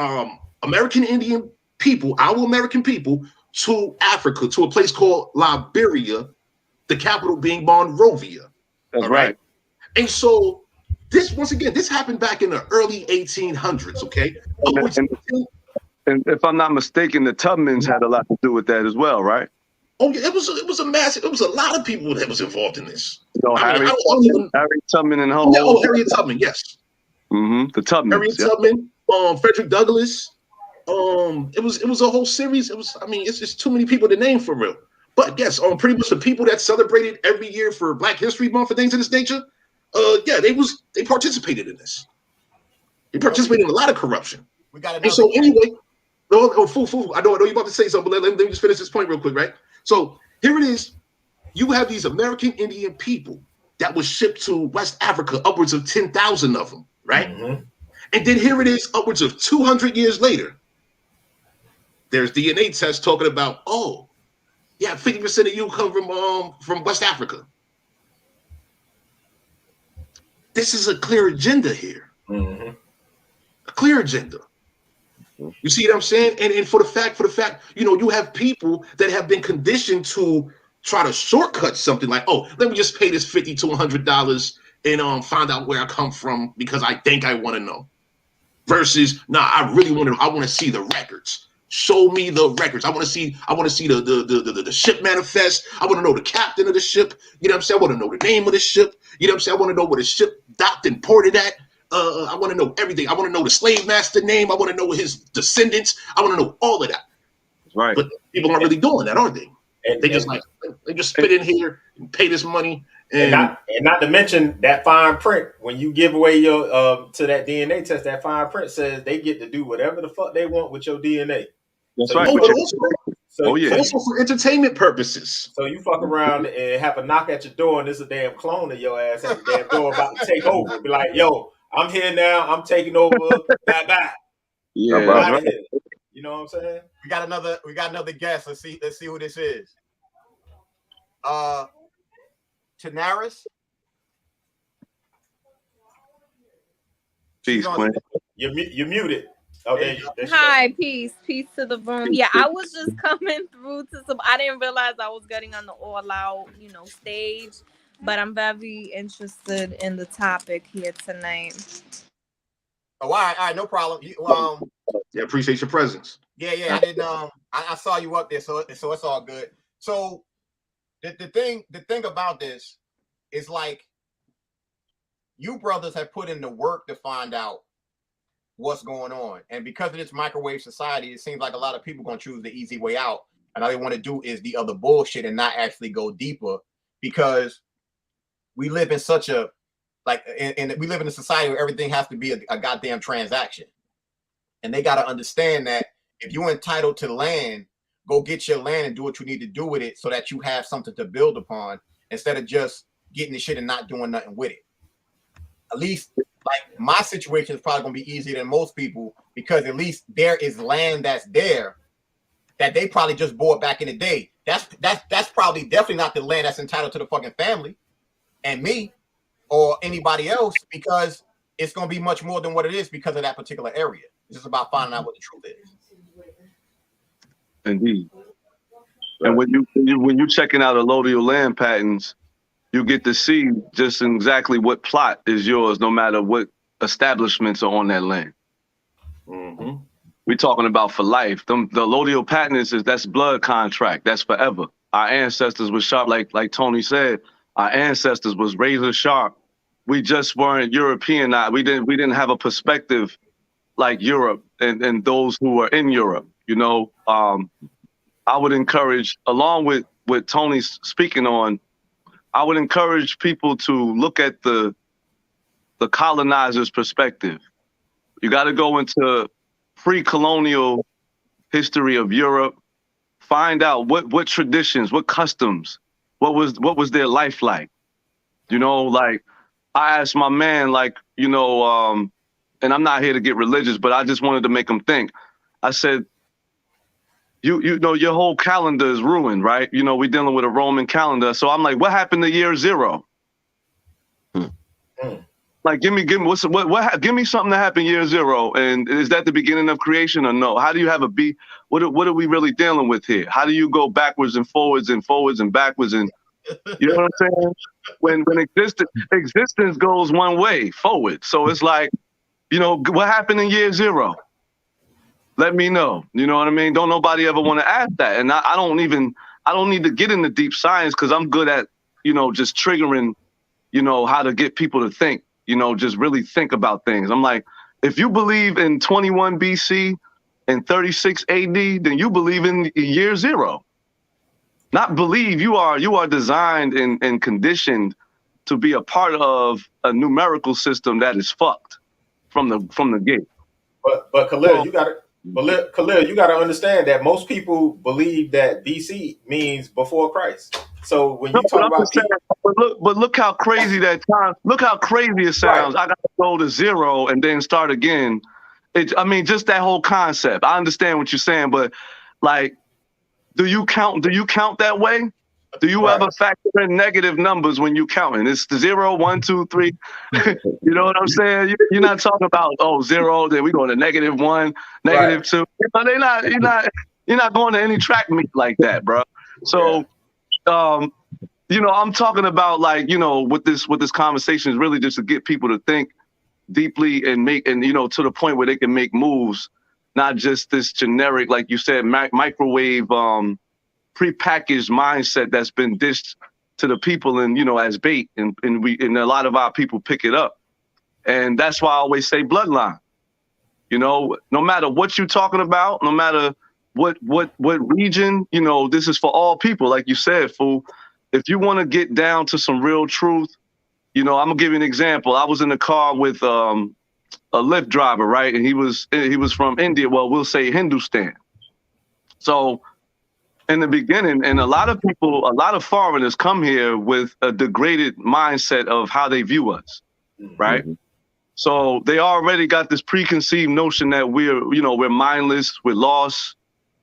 American Indian people, our American people, to Africa, to a place called Liberia, the capital being Monrovia. That's right. And so this happened back in the early 1800s, okay? And if I'm not mistaken, the Tubmans had a lot to do with that as well, right? Oh yeah, it was a lot of people that was involved in this. Harriet Tubman and her. Harriet Tubman, yes. The Tubmans. Harriet Tubman, Frederick Douglass, It was a whole series. It was, I mean, it's just too many people to name for real. But yes, pretty much the people that celebrated every year for Black History Month and things of this nature, yeah, they participated in this. They participated in a lot of corruption. We got And another. so anyway, fool. I know you're about to say something, but let me just finish this point real quick, right? So here it is. You have these American Indian people that was shipped to West Africa, upwards of 10,000 of them, right? Mm-hmm. And then here it is, upwards of 200 years later. There's DNA tests talking about, oh, yeah, 50% of you come from West Africa. This is a clear agenda here. Mm-hmm. A clear agenda. You see what I'm saying? And for the fact, you know, you have people that have been conditioned to try to shortcut something like, oh, let me just pay this $50 to $100 and find out where I come from because I think I want to know. Versus, nah, I want to see the records. Show me the records. I want to see the ship manifest. I want to know the captain of the ship. You know what I'm saying? I want to know the name of the ship. You know what I'm saying? I want to know where the ship docked and ported at. I want to know everything. I want to know the slave master name. I want to know his descendants. I want to know all of that. Right. But people aren't really doing that, are they? And They just spit in here and pay this money. And not to mention that fine print when you give away your to that DNA test, that fine print says they get to do whatever the fuck they want with your DNA. That's So right. but also for entertainment purposes. So you fuck around and have a knock at your door, and there's a damn clone of your ass at the damn door about to take over. Be like, yo, I'm here now. I'm taking over. Bye bye. Yeah, Out that's of right. here. You know what I'm saying? We got another guest. Let's see who this is. Tanaris. Peace, Quinn. You're muted. Oh, there you go. Hi, peace to the room. Yeah, I was just coming through to some. I didn't realize I was getting on the All Out, stage, but I'm very interested in the topic here tonight. Oh, all right, no problem. Yeah, appreciate your presence. Yeah, I didn't. I saw you up there, so it's all good. So the thing about this is like you brothers have put in the work to find out what's going on, and because of this microwave society, it seems like a lot of people gonna choose the easy way out, and all they want to do is the other bullshit and not actually go deeper, because we live in such a and we live in a society where everything has to be a goddamn transaction, and they got to understand that if you're entitled to land, go get your land and do what you need to do with it so that you have something to build upon instead of just getting the shit and not doing nothing with it. At least, like, my situation is probably gonna be easier than most people because at least there is land that's there that they probably just bought back in the day. That's probably definitely not the land that's entitled to the fucking family and me or anybody else, because it's gonna be much more than what it is because of that particular area. It's just about finding out what the truth is. Indeed. And when you checking out allodial land patents, you get to see just exactly what plot is yours, no matter what establishments are on that land. Mm-hmm. We're talking about for life. The allodial patents that's blood contract. That's forever. Our ancestors were sharp, like Tony said. Our ancestors was razor sharp. We just weren't European. We didn't have a perspective like Europe and those who are in Europe. I would encourage, along with what Tony's speaking on, I would encourage people to look at the colonizer's perspective. You got to go into pre-colonial history of Europe, find out what traditions, what customs, what was their life like. Like I asked my man, and I'm not here to get religious, but I just wanted to make him think. I said, you know, your whole calendar is ruined, right? We're dealing with a Roman calendar. So I'm like, what happened to year zero? Like, give me give me something that happened year zero. And is that the beginning of creation or no? How do you have a beat? What are we really dealing with here? How do you go backwards and forwards and backwards? And you know what I'm saying? When existence goes one way, forward. So it's like, what happened in year zero? Let me know. You know what I mean? Don't nobody ever want to ask that. And I don't need to get into deep science because I'm good at, just triggering, how to get people to think, just really think about things. I'm like, if you believe in 21 BC in 36 AD, then you believe in year zero. Not believe, you are designed and conditioned to be a part of a numerical system that is fucked from the gate. But Khalil, you got to understand that most people believe that BC means before Christ. So when No, you but talk I'm about just saying, but look how crazy that time. Look how crazy it right, sounds. I got to go to zero and then start again. I mean, just that whole concept. I understand what you're saying, but like, do you count that way? Do you right, ever factor in negative numbers when you counting? It's the 0, 1, 2, 3. You know what I'm saying? You're not talking about, oh, 0, then we going to -1, right. -2. You know, you're not going to any track meet like that, bro. Yeah. So, you know, I'm talking about, like, you know, what this conversation is really just to get people to think deeply and you know, to the point where they can make moves, not just this generic, like you said, microwave, prepackaged mindset that's been dished to the people and, you know, as bait, and a lot of our people pick it up. And that's why I always say bloodline. You know, no matter what you're talking about, no matter what region, you know, this is for all people. Like you said, fool, if you want to get down to some real truth, you know, I'm gonna give you an example. I was in the car with a Lyft driver, right? And he was from India. Well, we'll say Hindustan. So in the beginning, and a lot of foreigners come here with a degraded mindset of how they view us, right? Mm-hmm. So they already got this preconceived notion that we're mindless, we're lost,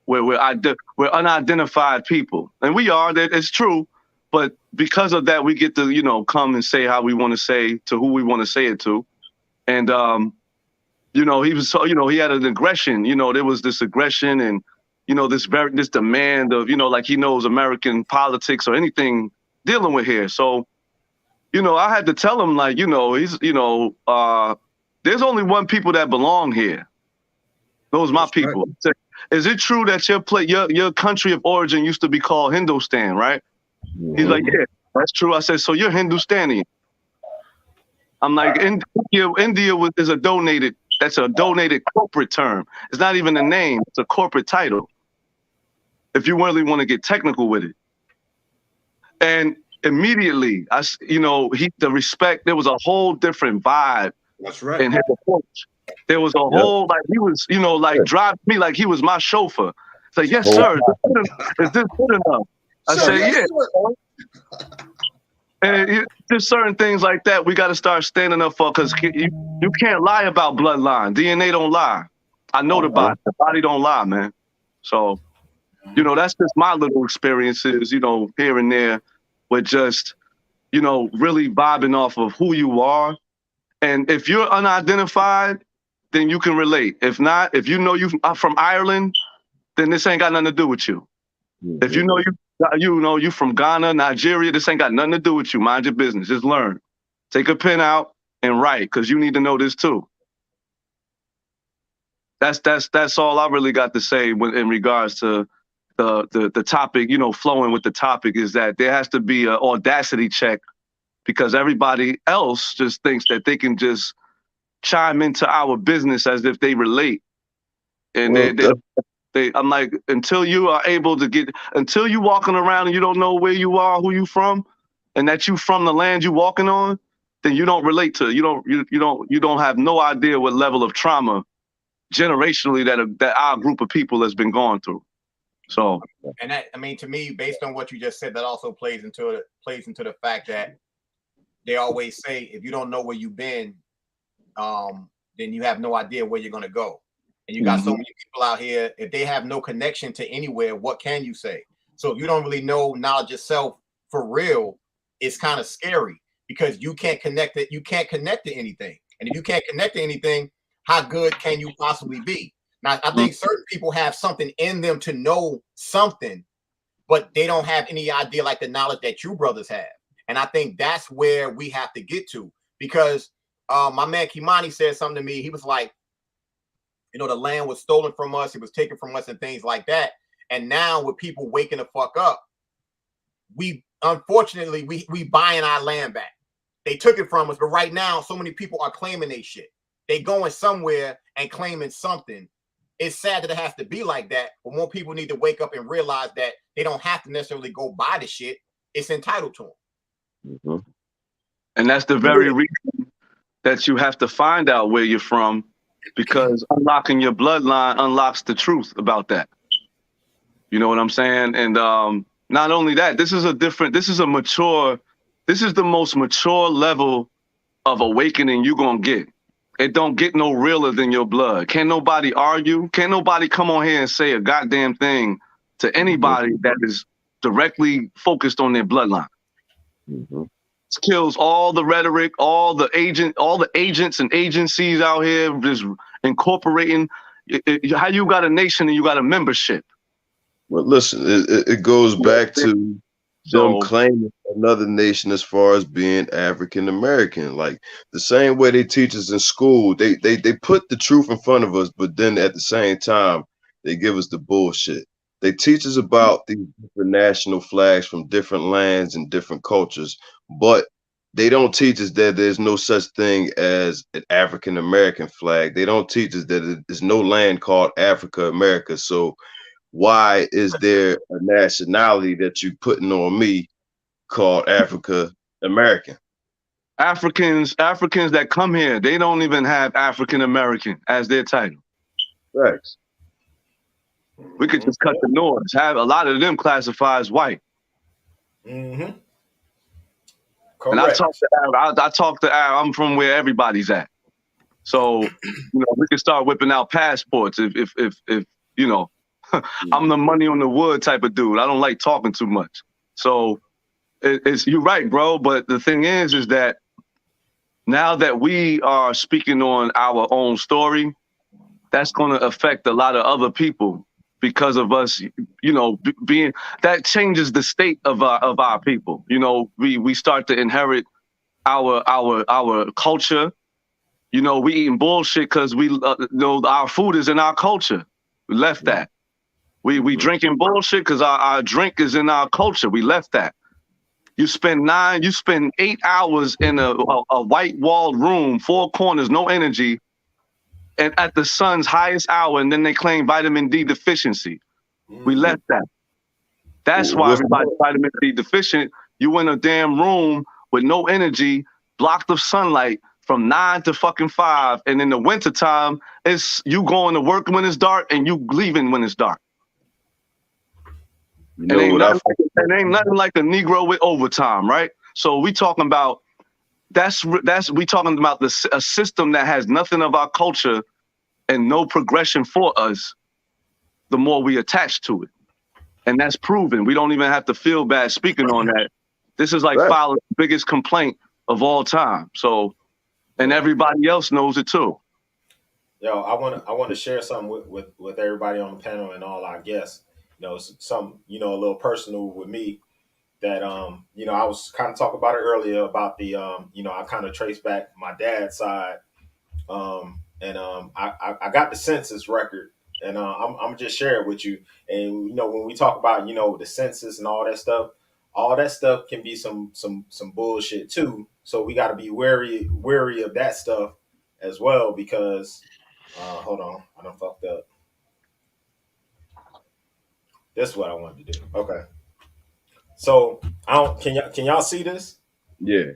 we're unidentified people, and we are. That it's true, but because of that, we get to, you know, come and say how we want to say to who we want to say it to, and you know, he had an aggression. You know, there was this aggression and, you know, this demand of, you know, like he knows American politics or anything dealing with here. So, you know, I had to tell him, like, you know, there's only one people that belong here. Those my people. Right. Is it true that your country of origin used to be called Hindustan, right? Mm-hmm. He's like, yeah, that's true. I said, so you're Hindustani. I'm like, India is a donated. That's a donated corporate term. It's not even a name. It's a corporate title, if you really want to get technical with it. And immediately, the respect, there was a whole different vibe. That's right. In his approach. There was a whole, like, he was, you know, like, driving me like he was my chauffeur. It's like, yes, sir. Is this good enough? I say, yeah. And there's certain things like that we got to start standing up for, because you can't lie about bloodline. DNA don't lie. I know the body. The body don't lie, man. So, you know, that's just my little experiences, you know, here and there, with just, you know, really vibing off of who you are. And if you're unidentified, then you can relate. If not, if you know you from Ireland, then this ain't got nothing to do with you. Mm-hmm. If you know you from Ghana, Nigeria, this ain't got nothing to do with you. Mind your business. Just learn. Take a pen out and write, because you need to know this too. That's all I really got to say in regards to the topic. You know, flowing with the topic is that there has to be an audacity check, because everybody else just thinks that they can just chime into our business as if they relate. And I'm like, until you are able to until you walking around and you don't know where you are, who you from, and that you from the land you walking on, then you don't relate to it. You don't have no idea what level of trauma generationally that our group of people has been going through. So, and that, I mean, to me, based on what you just said, that also plays into the fact that they always say, if you don't know where you've been, then you have no idea where you're going to go. And you got so many people out here, if they have no connection to anywhere, what can you say? So if you don't really know knowledge yourself for real, it's kind of scary, because you can't connect it. You can't connect to anything. And if you can't connect to anything, how good can you possibly be? Now, I think certain people have something in them to know something, but they don't have any idea, like the knowledge that you brothers have. And I think that's where we have to get to, because my man Kimani said something to me. He was like, you know, the land was stolen from us. It was taken from us and things like that. And now with people waking the fuck up, unfortunately, we buying our land back. They took it from us, but right now, so many people are claiming they shit. They going somewhere and claiming something. it's sad that it has to be like that, but more people need to wake up and realize that they don't have to necessarily go buy the shit. It's entitled to them. Mm-hmm. And that's the very reason that you have to find out where you're from, because unlocking your bloodline unlocks the truth about that. You know what I'm saying? And not only that, this is the most mature level of awakening you're gonna get. It don't get no realer than your blood. Can't nobody argue. Can't nobody come on here and say a goddamn thing to anybody that is directly focused on their bloodline. Mm-hmm. This kills all the rhetoric, all the agents and agencies out here just incorporating. How you got a nation and you got a membership? Well, listen, it goes back to them claiming another nation as far as being African American. Like the same way they teach us in school, they put the truth in front of us, but then at the same time, they give us the bullshit. They teach us about these different national flags from different lands and different cultures, but they don't teach us that there's no such thing as an African American flag. They don't teach us that there's no land called Africa America. So why is there a nationality that you putting on me called Africa American? Africans that come here, they don't even have African American as their title. Thanks. We could just cut the noise. Have a lot of them classify as white. Mm-hmm. And I talk to Arab. I'm from where everybody's at. So, we can start whipping out passports if I'm the money on the wood type of dude. I don't like talking too much. So you're right, bro. But the thing is that now that we are speaking on our own story, that's going to affect a lot of other people because of us, being that changes the state of our people. We start to inherit our culture. We eating bullshit because we know our food is in our culture. We left that. We drinking bullshit because our drink is in our culture. We left that. You spend 8 hours in a white walled room, 4 corners, no energy, and at the sun's highest hour, and then they claim vitamin D deficiency. We left that. That's why everybody's vitamin D deficient. You in a damn room with no energy, blocked of sunlight from 9 to fucking 5, and in the wintertime, it's you going to work when it's dark and you leaving when it's dark. It ain't nothing like a Negro with overtime, right? So we talking about we talking about a system that has nothing of our culture and no progression for us. The more we attach to it, and that's proven. We don't even have to feel bad speaking on that. This is like filing the biggest complaint of all time. So, and everybody else knows it too. Yo, I want to share something with everybody on the panel and all our guests. Some a little personal with me that I was kind of talking about it earlier about the I kind of traced back my dad's side, and I got the census record, and I'm just share it with you. And when we talk about the census and all that stuff can be some bullshit too. So we got to be wary of that stuff as well, because hold on, I done fucked up. This is what I wanted to do. Okay. So can y'all see this? Yeah.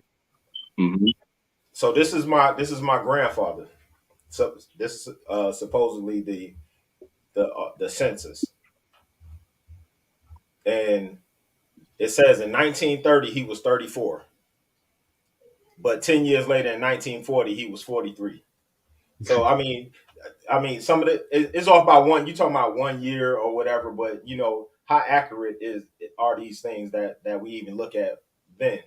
Mm-hmm. So this is my grandfather. So this is supposedly the census, and it says in 1930 he was 34, but 10 years later in 1940 he was 43. So I mean some of it's off by one. You talking about 1 year or whatever, but how accurate are these things that we even look at then?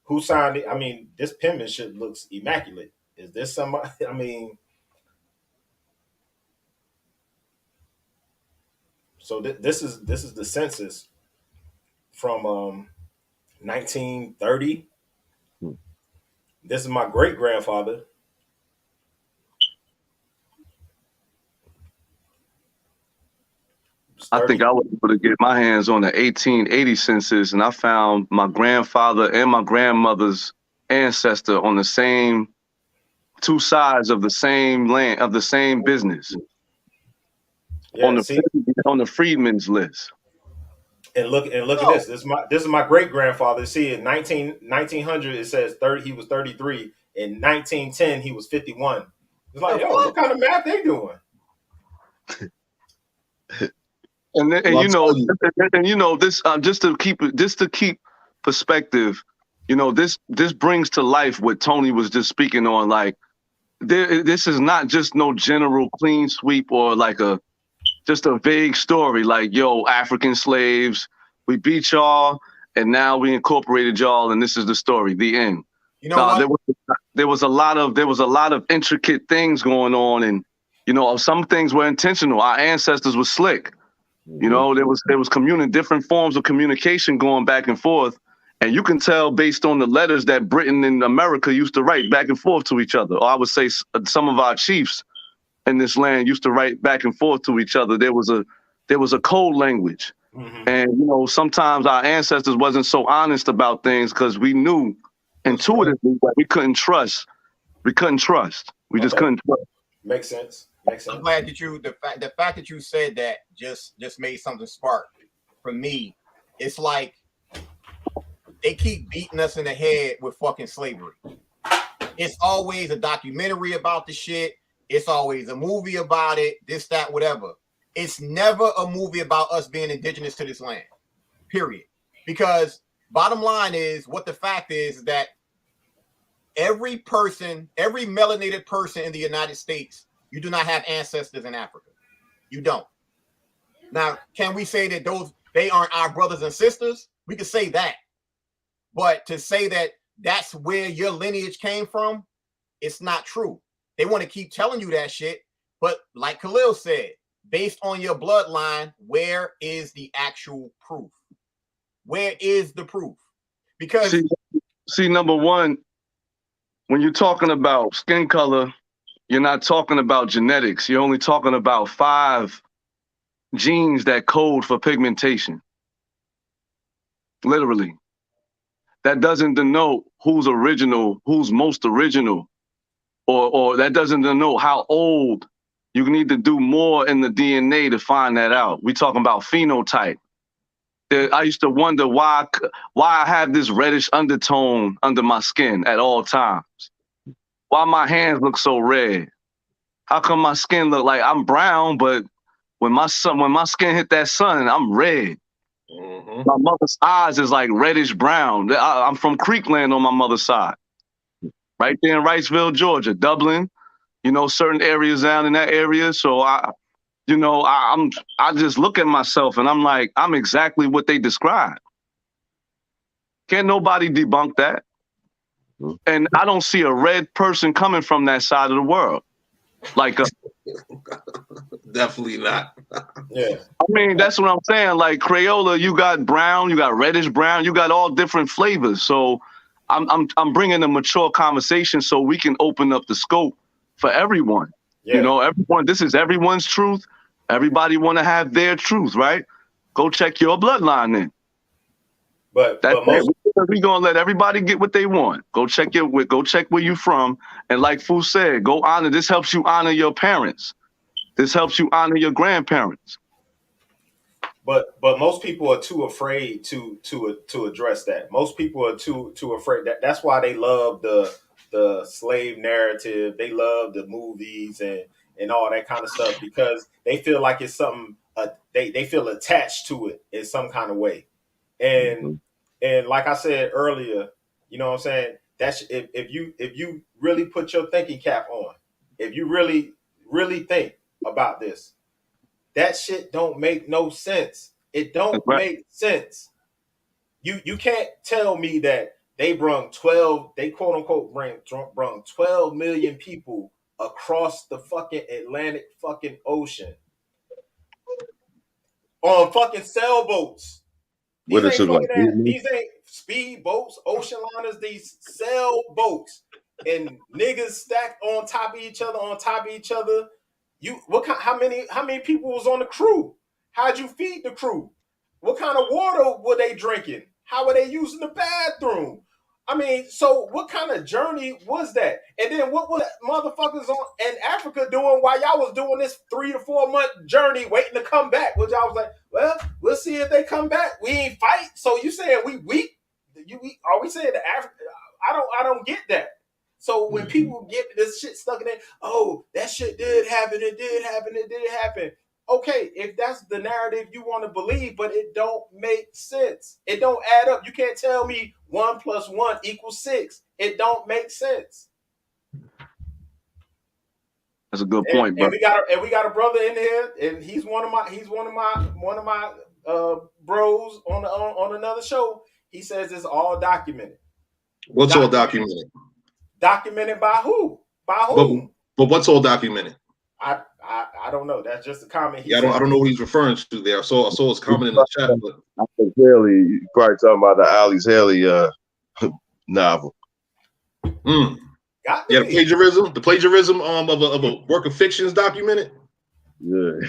Who signed it? I mean, this penmanship looks immaculate. Is this somebody? I mean, so this is the census from 1930. This is my great grandfather. I think I was able to get my hands on the 1880 census, and I found my grandfather and my grandmother's ancestor on the same two sides of the same land, of the same business. Yeah, on the freedmen's list. And look at this. This is my great grandfather. See, in 1900 it says 30. He was 33. In 1910 he was 51. It's like, yo, what kind of math they doing? And this just to keep perspective, this brings to life what Tony was just speaking on. Like, this is not just no general clean sweep or like just a vague story like, yo, African slaves, we beat y'all and now we incorporated y'all and this is the story, the end. You know what? There was a lot of intricate things going on, and some things were intentional. Our ancestors were slick. There was different forms of communication going back and forth, and you can tell based on the letters that Britain and America used to write back and forth to each other. Or I would say some of our chiefs in this land used to write back and forth to each other. There was a code language. Mm-hmm. And sometimes our ancestors wasn't so honest about things because we knew intuitively that we couldn't trust. We just couldn't trust. Makes sense. I'm glad that the fact that you said that just made something spark for me. It's like they keep beating us in the head with fucking slavery. It's always a documentary about the shit. It's always a movie about it, this, that, whatever. It's never a movie about us being indigenous to this land, period. Because bottom line is, what the fact is that every melanated person in the United States, you do not have ancestors in Africa. You don't. Now, can we say that they aren't our brothers and sisters? We could say that. But to say that that's where your lineage came from, it's not true. They want to keep telling you that shit. But like Khalil said, based on your bloodline, where is the actual proof? Where is the proof? Because see, number one, when you're talking about skin color, you're not talking about genetics. You're only talking about 5 genes that code for pigmentation. Literally. That doesn't denote who's original, who's most original, or that doesn't denote how old. You need to do more in the DNA to find that out. We're talking about phenotype. I used to wonder why I have this reddish undertone under my skin at all times. Why my hands look so red? How come my skin look like I'm brown, but when my skin hit that sun, I'm red. Mm-hmm. My mother's eyes is like reddish brown. I'm from Creekland on my mother's side, right there in Wrightsville, Georgia, Dublin. Certain areas down in that area. So I just look at myself and I'm like, I'm exactly what they describe. Can't nobody debunk that. And I don't see a red person coming from that side of the world. Like definitely not. Yeah. I mean, that's what I'm saying. Like Crayola, you got brown, you got reddish brown, you got all different flavors. So I'm bringing a mature conversation so we can open up the scope for everyone. Yeah. Everyone. This is everyone's truth. Everybody want to have their truth, right? Go check your bloodline then. But we gonna let everybody get what they want. Go check where you from, and like Fu said, go honor. This helps you honor your parents. This helps you honor your grandparents. But most people are too afraid to address that. Most people are too afraid. That's why they love the slave narrative. They love the movies and all that kind of stuff, because they feel like it's something. They feel attached to it in some kind of way. And and like I said earlier, you know what I'm saying? That's if you really put your thinking cap on, if you really think about this, that shit don't make no sense. It don't make sense. You can't tell me that they quote unquote brung 12 million people across the fucking Atlantic fucking ocean on fucking sailboats. These ain't speed boats, ocean liners, these sailboats, and niggas stacked on top of each other. How many people was on the crew? How'd you feed the crew? What kind of water were they drinking? How were they using the bathroom? I mean, so what kind of journey was that? And then what was motherfuckers in Africa doing while y'all was doing this 3 to 4 month journey, waiting to come back? Which I was like, well, we'll see if they come back. We ain't fight. So you saying we weak? Are we saying the Africa? I don't get that. So when people get this shit stuck in there, oh, that shit did happen. It did happen. It did happen. Okay, if that's the narrative you want to believe, but it don't make sense. It don't add up. You can't tell me 1 + 1 = 6. It don't make sense. That's a good point, bro. And we got a brother in here, and he's one of my bros on another show. He says it's all documented. What's all documented? Documented by who? By who? But what's all documented? I don't know. That's just a comment. I don't know what he's referring to there. I saw his comment in the chat. But Haley, you probably talking about the Alice Haley novel. Yeah, the plagiarism of a work of fiction is documented. Yeah.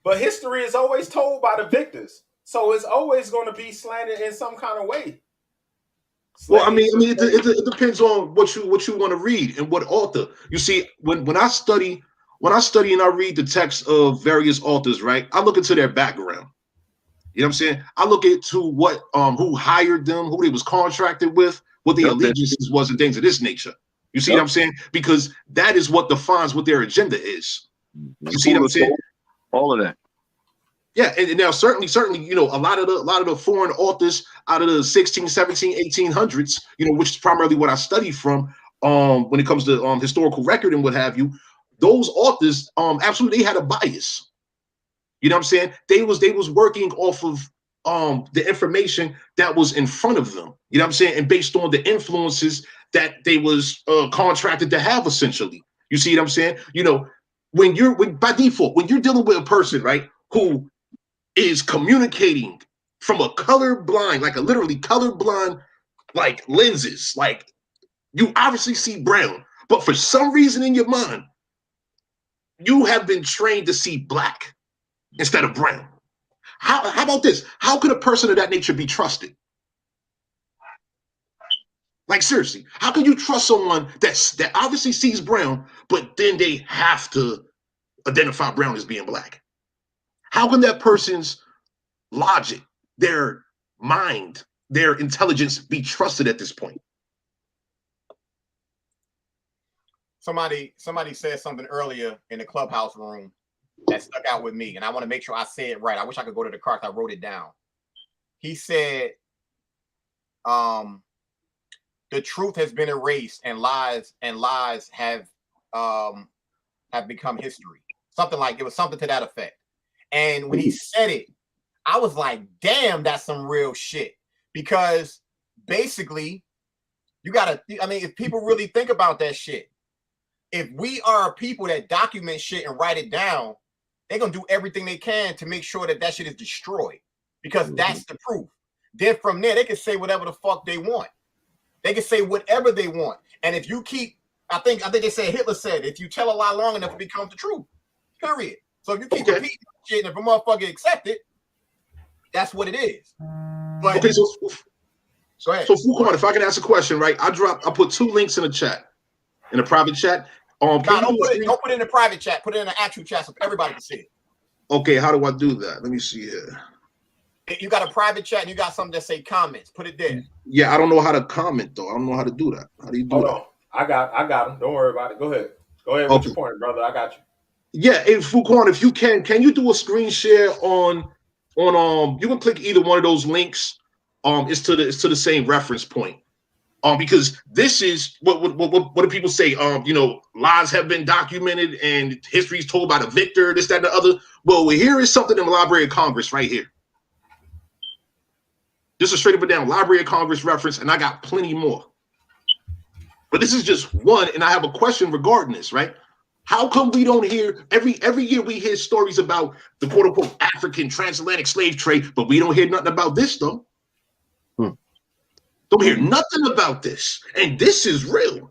But history is always told by the victors, so it's always going to be slanted in some kind of way. Well, I mean, it depends on what you want to read and what author. You see, when I study and I read the texts of various authors, right? I look into their background. You know what I'm saying? I look into what who hired them, who they was contracted with, what their allegiances was, and things of this nature. You see what I'm saying? Because that is what defines what their agenda is. You see what I'm saying? All of that. Yeah, and now certainly, you know, a lot of the foreign authors out of the 16, 17, 1800s, you know, which is primarily what I study from, when it comes to historical record and what have you, those authors, absolutely, they had a bias. You know what I'm saying? They was working off of the information that was in front of them. You know what I'm saying? And based on the influences that they was contracted to have, essentially. You see what I'm saying? You know, by default, when you're dealing with a person, right, who is communicating from a colorblind, like a literally colorblind, like lenses, like you obviously see brown, but for some reason in your mind, you have been trained to see black instead of brown. How about this? How could a person of that nature be trusted? Like seriously, how can you trust someone that obviously sees brown, but then they have to identify brown as being black? How can that person's logic, their mind, their intelligence be trusted at this point? Somebody said something earlier in the clubhouse room that stuck out with me, and I want to make sure I say it right. I wish I could go to the cards. I wrote it down. He said, the truth has been erased and lies have become history. Something like, it was something to that effect. And when he said it, I was like, damn, that's some real shit. Because basically, you gotta, I mean, if people really think about that shit, if we are people that document shit and write it down, they're gonna do everything they can to make sure that shit is destroyed, because that's the proof. Then from there, they can say whatever the fuck they want. They can say whatever they want. And if you keep, I think they said, Hitler said, if you tell a lie long enough, it becomes the truth. Period. So if you keep repeating shit, and if a motherfucker accept it, that's what it is. But, okay, so go ahead. So Fuquan, if I can ask a question, right? I put 2 links in the chat, in a private chat. Don't put it in the private chat. Put it in the actual chat so everybody can see it. Okay, how do I do that? Let me see here. You got a private chat and you got something that say comments. Put it there. Yeah, I don't know how to comment though. I don't know how to do that. How do you do that? On. I got him. Don't worry about it. Go ahead. Go ahead with your point, brother. I got you. Yeah, and Fuquan, if you can you do a screen share on you can click either one of those links. It's to the same reference point. Because this is what do people say? You know, lies have been documented and history is told by the victor, this, that, and the other. Well, here is something in the Library of Congress right here. This is straight up and down Library of Congress reference, and I got plenty more. But this is just one, and I have a question regarding this, right? How come we don't hear every year we hear stories about the quote unquote African transatlantic slave trade, but we don't hear nothing about this though? Don't hear nothing about this. And this is real.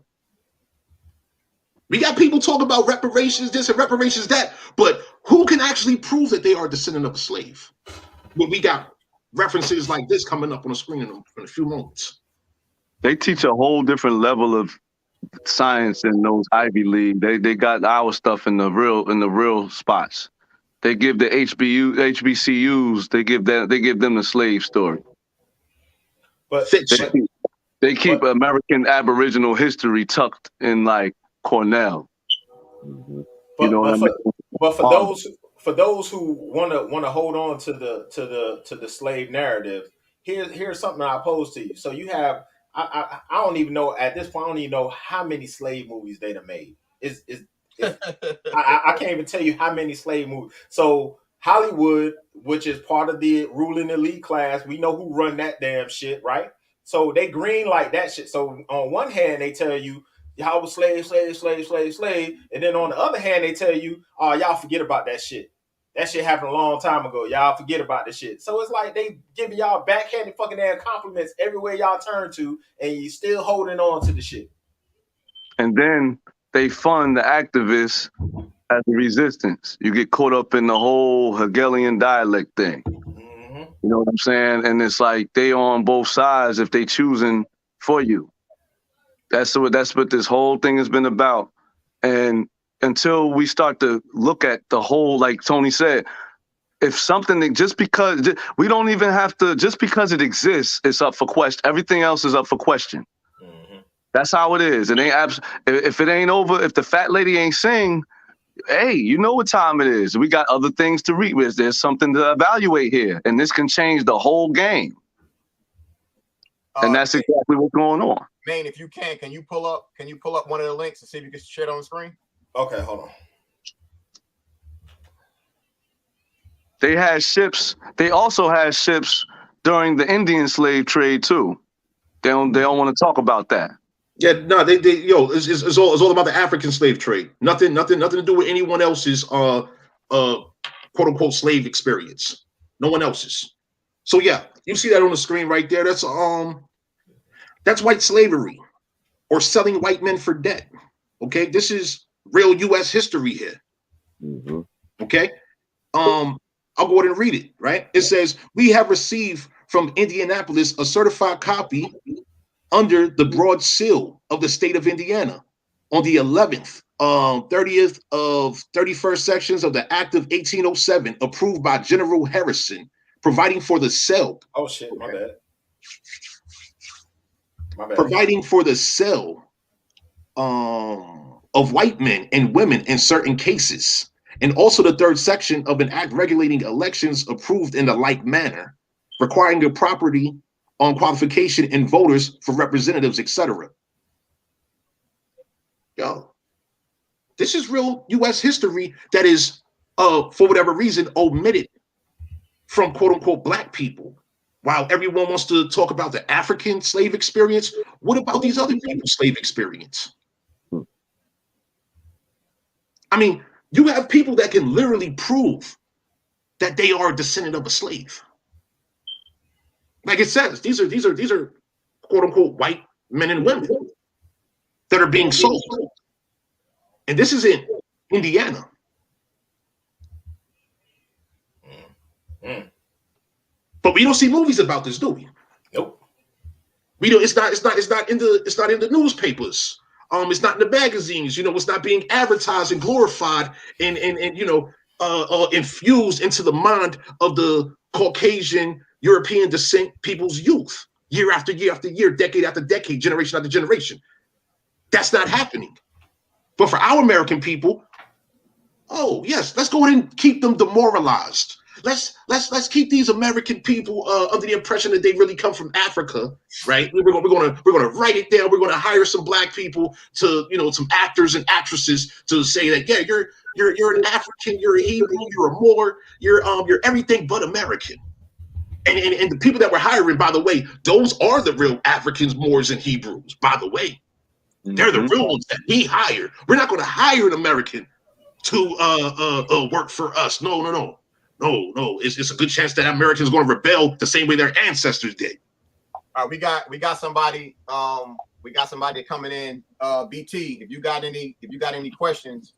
We got people talking about reparations, this and reparations, that, but who can actually prove that they are a descendant of a slave? But we got references like this coming up on the screen in a few moments. They teach a whole different level of science in those Ivy League. They got our stuff in the real spots. They give the HBCUs. They give them the slave story. But Fiction. They keep but American Aboriginal history tucked in like Cornell. You know what I mean? but for those who wanna hold on to the slave narrative, here's something I pose to you. So you have I don't even know at this point. I don't even know how many slave movies they done made. Is I can't even tell you how many slave movies. So Hollywood, which is part of the ruling elite class, we know who run that damn shit, right? So they green like that shit. So on one hand, they tell you y'all was slave, slave, slave, slave, slave, and then on the other hand, they tell you, oh, y'all forget about that shit. That shit happened a long time ago. Y'all forget about the shit. So it's like they giving y'all backhanded fucking damn compliments everywhere y'all turn to, and you still holding on to the shit. And then they fund the activists as the resistance. You get caught up in the whole Hegelian dialect thing. Mm-hmm. You know what I'm saying? And it's like they on both sides if they choosing for you. That's what this whole thing has been about. And until we start to look at the whole, like Tony said, if something just because we don't even have to, just because it exists, it's up for question. Everything else is up for question. Mm-hmm. That's how it is. It ain't if it ain't over, if the fat lady ain't sing, hey, you know what time it is. We got other things to read with. There's something to evaluate here, and this can change the whole game. And that's exactly what's going on. Maine, if you can you pull up one of the links and see if you can share it on the screen? Okay, hold on. They had ships. They also had ships during the Indian slave trade too. They don't want to talk about that. Yeah, no, it's all about the African slave trade. Nothing to do with anyone else's quote unquote slave experience. No one else's. So yeah, you see that on the screen right there. That's white slavery or selling white men for debt. Okay, this is real U.S. history here. Mm-hmm. Okay, I'll go ahead and read it. Right, it says we have received from Indianapolis a certified copy under the broad seal of the state of Indiana on the 11th, 30th of 31st sections of the Act of 1807, approved by General Harrison, providing for the sale. Oh shit, my bad. Providing for the sale of white men and women in certain cases, and also the third section of an act regulating elections approved in a like manner, requiring a property on qualification in voters for representatives, etc. Yo, this is real U.S. history that is, for whatever reason, omitted from quote unquote black people. While everyone wants to talk about the African slave experience, what about these other people's slave experience? I mean, you have people that can literally prove that they are a descendant of a slave. Like it says, these are quote unquote white men and women that are being sold. And this is in Indiana. Mm. But we don't see movies about this, do we? Nope. We don't. It's not in the newspapers. It's not in the magazines. You know, it's not being advertised and glorified and infused into the mind of the Caucasian European descent people's youth, year after year after year, decade after decade, generation after generation. That's not happening. But for our American people, oh yes, let's go ahead and keep them demoralized. Let's keep these American people under the impression that they really come from Africa, right? We're gonna write it down. We're gonna hire some black people to, some actors and actresses to say that yeah, you're an African, you're a Hebrew, you're a Moor, you're everything but American. And the people that we're hiring, by the way, those are the real Africans, Moors, and Hebrews. By the way, they're the real ones that we hire. We're not going to hire an American to work for us. No. It's a good chance that Americans are going to rebel the same way their ancestors did. All right, we got somebody coming in. BT, if you got any questions,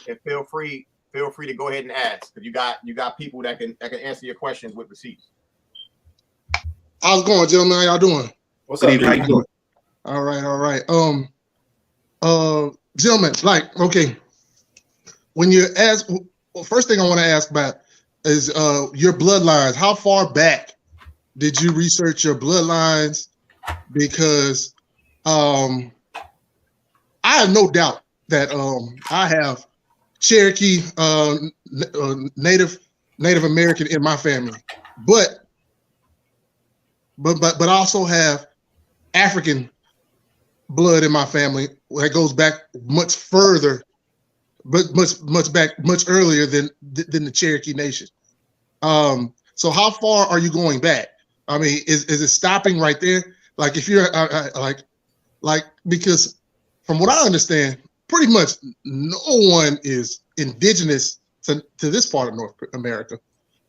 and feel free to go ahead and ask. If you got people that can answer your questions with receipts. How's it going, gentlemen? How y'all doing? What's up? How you doing? All right. Gentlemen, like, okay, when you ask, well, first thing I want to ask about is your bloodlines. How far back did you research your bloodlines? Because I have no doubt that I have Cherokee, Native American in my family, but I also have African blood in my family that goes back much further, but much earlier than the Cherokee Nation. So how far are you going back? I mean, is it stopping right there? Like if you're like because from what I understand, pretty much no one is indigenous to this part of North America.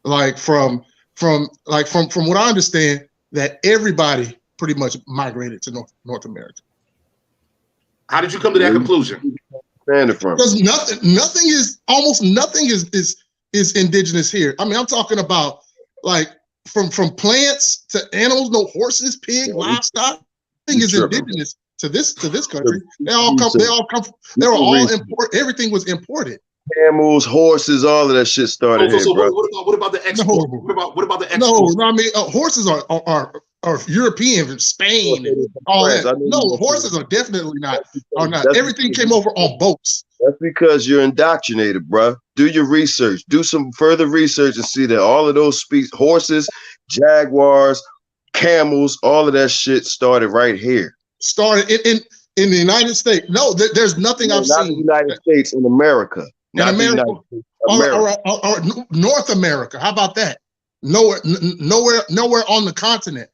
Like from what I understand, that everybody pretty much migrated to North America. How did you come to that conclusion? Because almost nothing is indigenous here. I mean, I'm talking about like from plants to animals, no horses, pigs, livestock. Nothing is indigenous to this country. They were all imported. Everything was imported. Camels, horses, all of that shit started here, bro. What about the export? What about the export? No, I mean horses are European from Spain and all that. No, horses are definitely not. Everything came over on boats. That's because you're indoctrinated, bro. Do your research. Do some further research and see that all of those horses, jaguars, camels, all of that shit started right here. Started in the United States. No, there's nothing I've seen. Not the United States, in America. In America. Or North America. How about that? Nowhere on the continent.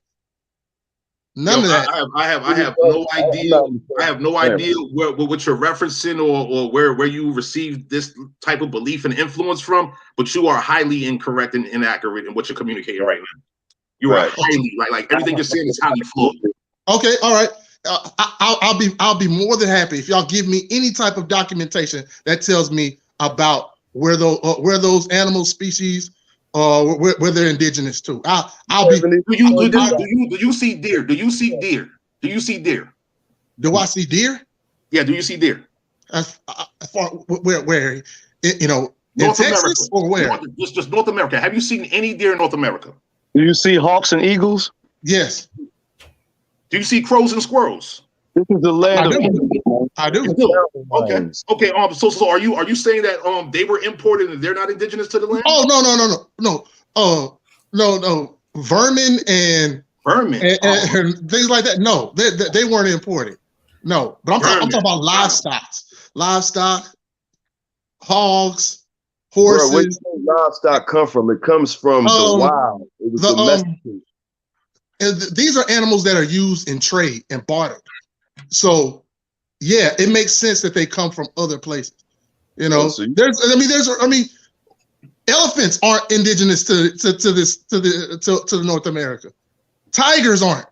None of that. I have no idea. I have no idea what you're referencing or where you received this type of belief and influence from. But you are highly incorrect and inaccurate in what you're communicating right now. You are highly like everything you're saying is highly flawed. Okay, all right. I'll be more than happy if y'all give me any type of documentation that tells me about where those animal species where they're indigenous to. I'll be. Do you see deer? Do you see deer? Do you see deer? Do I see deer? Yeah. Do you see deer? Where you know, North in America Texas or where? Just North America. Have you seen any deer in North America? Do you see hawks and eagles? Yes. Do you see crows and squirrels? This is the land I do. Okay. So are you saying that they were imported and they're not indigenous to the land? Oh no. Vermin and things like that. No, they weren't imported. No, but I'm talking about livestock, hogs, horses. Bro, where does livestock come from? It comes from the wild. It was domesticated. These are animals that are used in trade and barter. So, yeah, it makes sense that they come from other places. You know, elephants aren't indigenous to North America. Tigers aren't.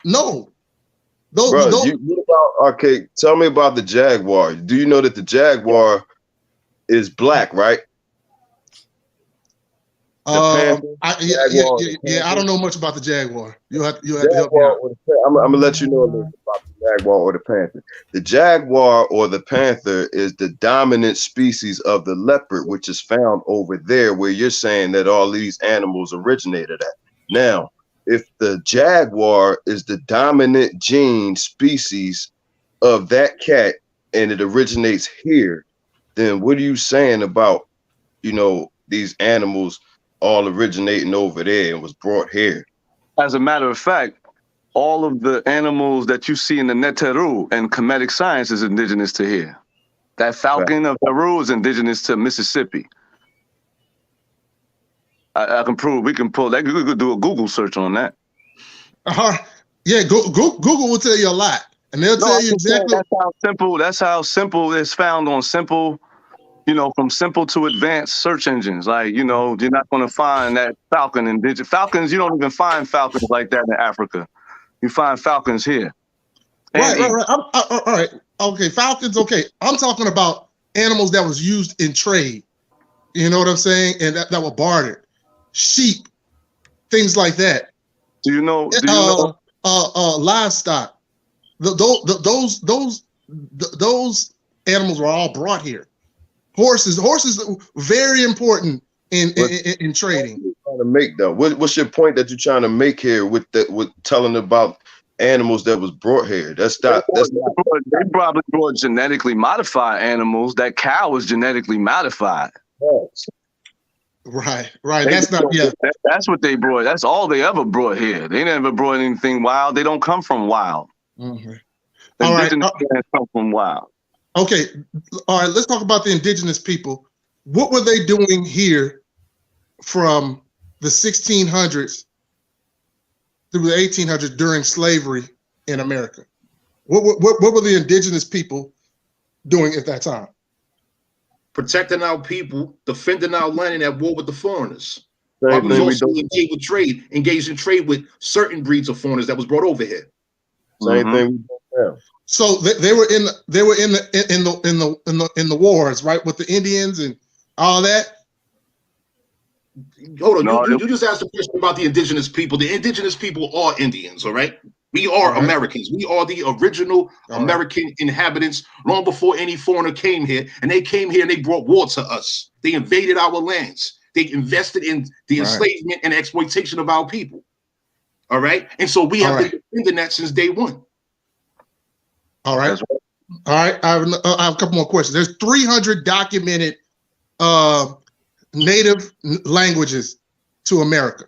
No. Tell me about the jaguar. Do you know that the jaguar is black, right? I don't know much about the jaguar. You have to help me out. I'm gonna let you know a little bit about the jaguar or the panther. The jaguar or the panther is the dominant species of the leopard, which is found over there where you're saying that all these animals originated at. Now, if the jaguar is the dominant gene species of that cat and it originates here, then what are you saying about, these animals all originating over there and was brought here? As a matter of fact, all of the animals that you see in the Neteru and comedic science is indigenous to here. That falcon of Peru is indigenous to Mississippi. I can prove, we can pull that. We could do a Google search on that. Yeah, Google will tell you a lot. And they'll tell you exactly. That's how simple it's found on simple, from simple to advanced search engines. Like, you're not going to find that falcon in Falcons, you don't even find falcons like that in Africa. You find falcons here. Right. All right. Okay, falcons, okay. I'm talking about animals that was used in trade. You know what I'm saying? And that were bartered. Sheep, things like that. Do you know? Livestock. those animals were all brought here. Horses very important in trading. Trying to make though, what's your point that you're trying to make here with telling about animals that was brought here? They probably brought genetically modified animals. That cow was genetically modified. Right. That's what they brought. That's all they ever brought here. They never brought anything wild. They don't come from wild. Mm-hmm. Indigenous plants come from wild. Okay. All right. Let's talk about the indigenous people. What were they doing here from the 1600s through the 1800s during slavery in America? What were the indigenous people doing at that time? Protecting our people, defending our land, and at war with the foreigners. We was also engaged in trade with certain breeds of foreigners that was brought over here. Same thing. So they were in the wars, right, with the Indians and all that. Hold on, you just asked a question about the indigenous people. The indigenous people are Indians, all right? We are Americans. We are the original American inhabitants long before any foreigner came here. And they came here and they brought war to us. They invaded our lands. They invested in the enslavement and exploitation of our people. All right? And so we have been defending that since day one. All right. I have a couple more questions. There's 300 documented native languages to America.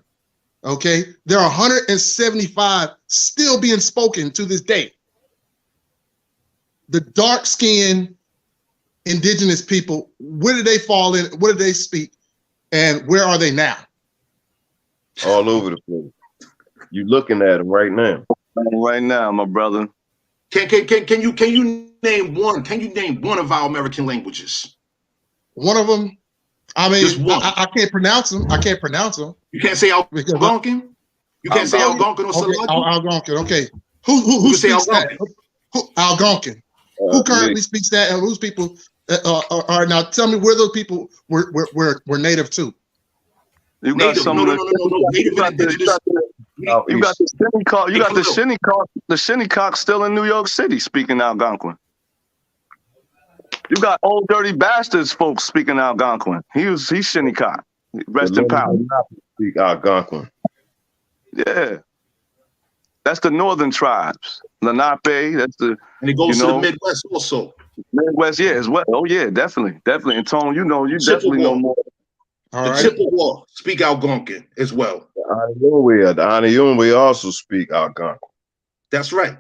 Okay, there are 175 still being spoken to this day. The dark-skinned indigenous people, where do they fall in? What do they speak? And where are they now? All over the place. You looking at them right now. Right now, my brother. Can you name one? Can you name one of our American languages? One of them. I mean, I can't pronounce them. You can't say Algonquin? You can't say Algonquin or Selagi? Algonquin, okay. Who speaks that? Algonquin. Who currently speaks that, and whose people are now? Tell me where those people were native to. You got some Native indigenous. You got the Shinnecock still in New York City speaking Algonquin. You got old dirty bastards folks speaking Algonquin. He's Shinnecock. Rest in power. Speak Algonquin. Yeah. That's the northern tribes. Lenape, that's the and it goes to the Midwest also. Midwest, yeah, as well. Oh yeah, definitely. And Tone, you definitely know more. The Chippewa speak Algonquin as well. The Anayunwe also speak Algonquin. That's right.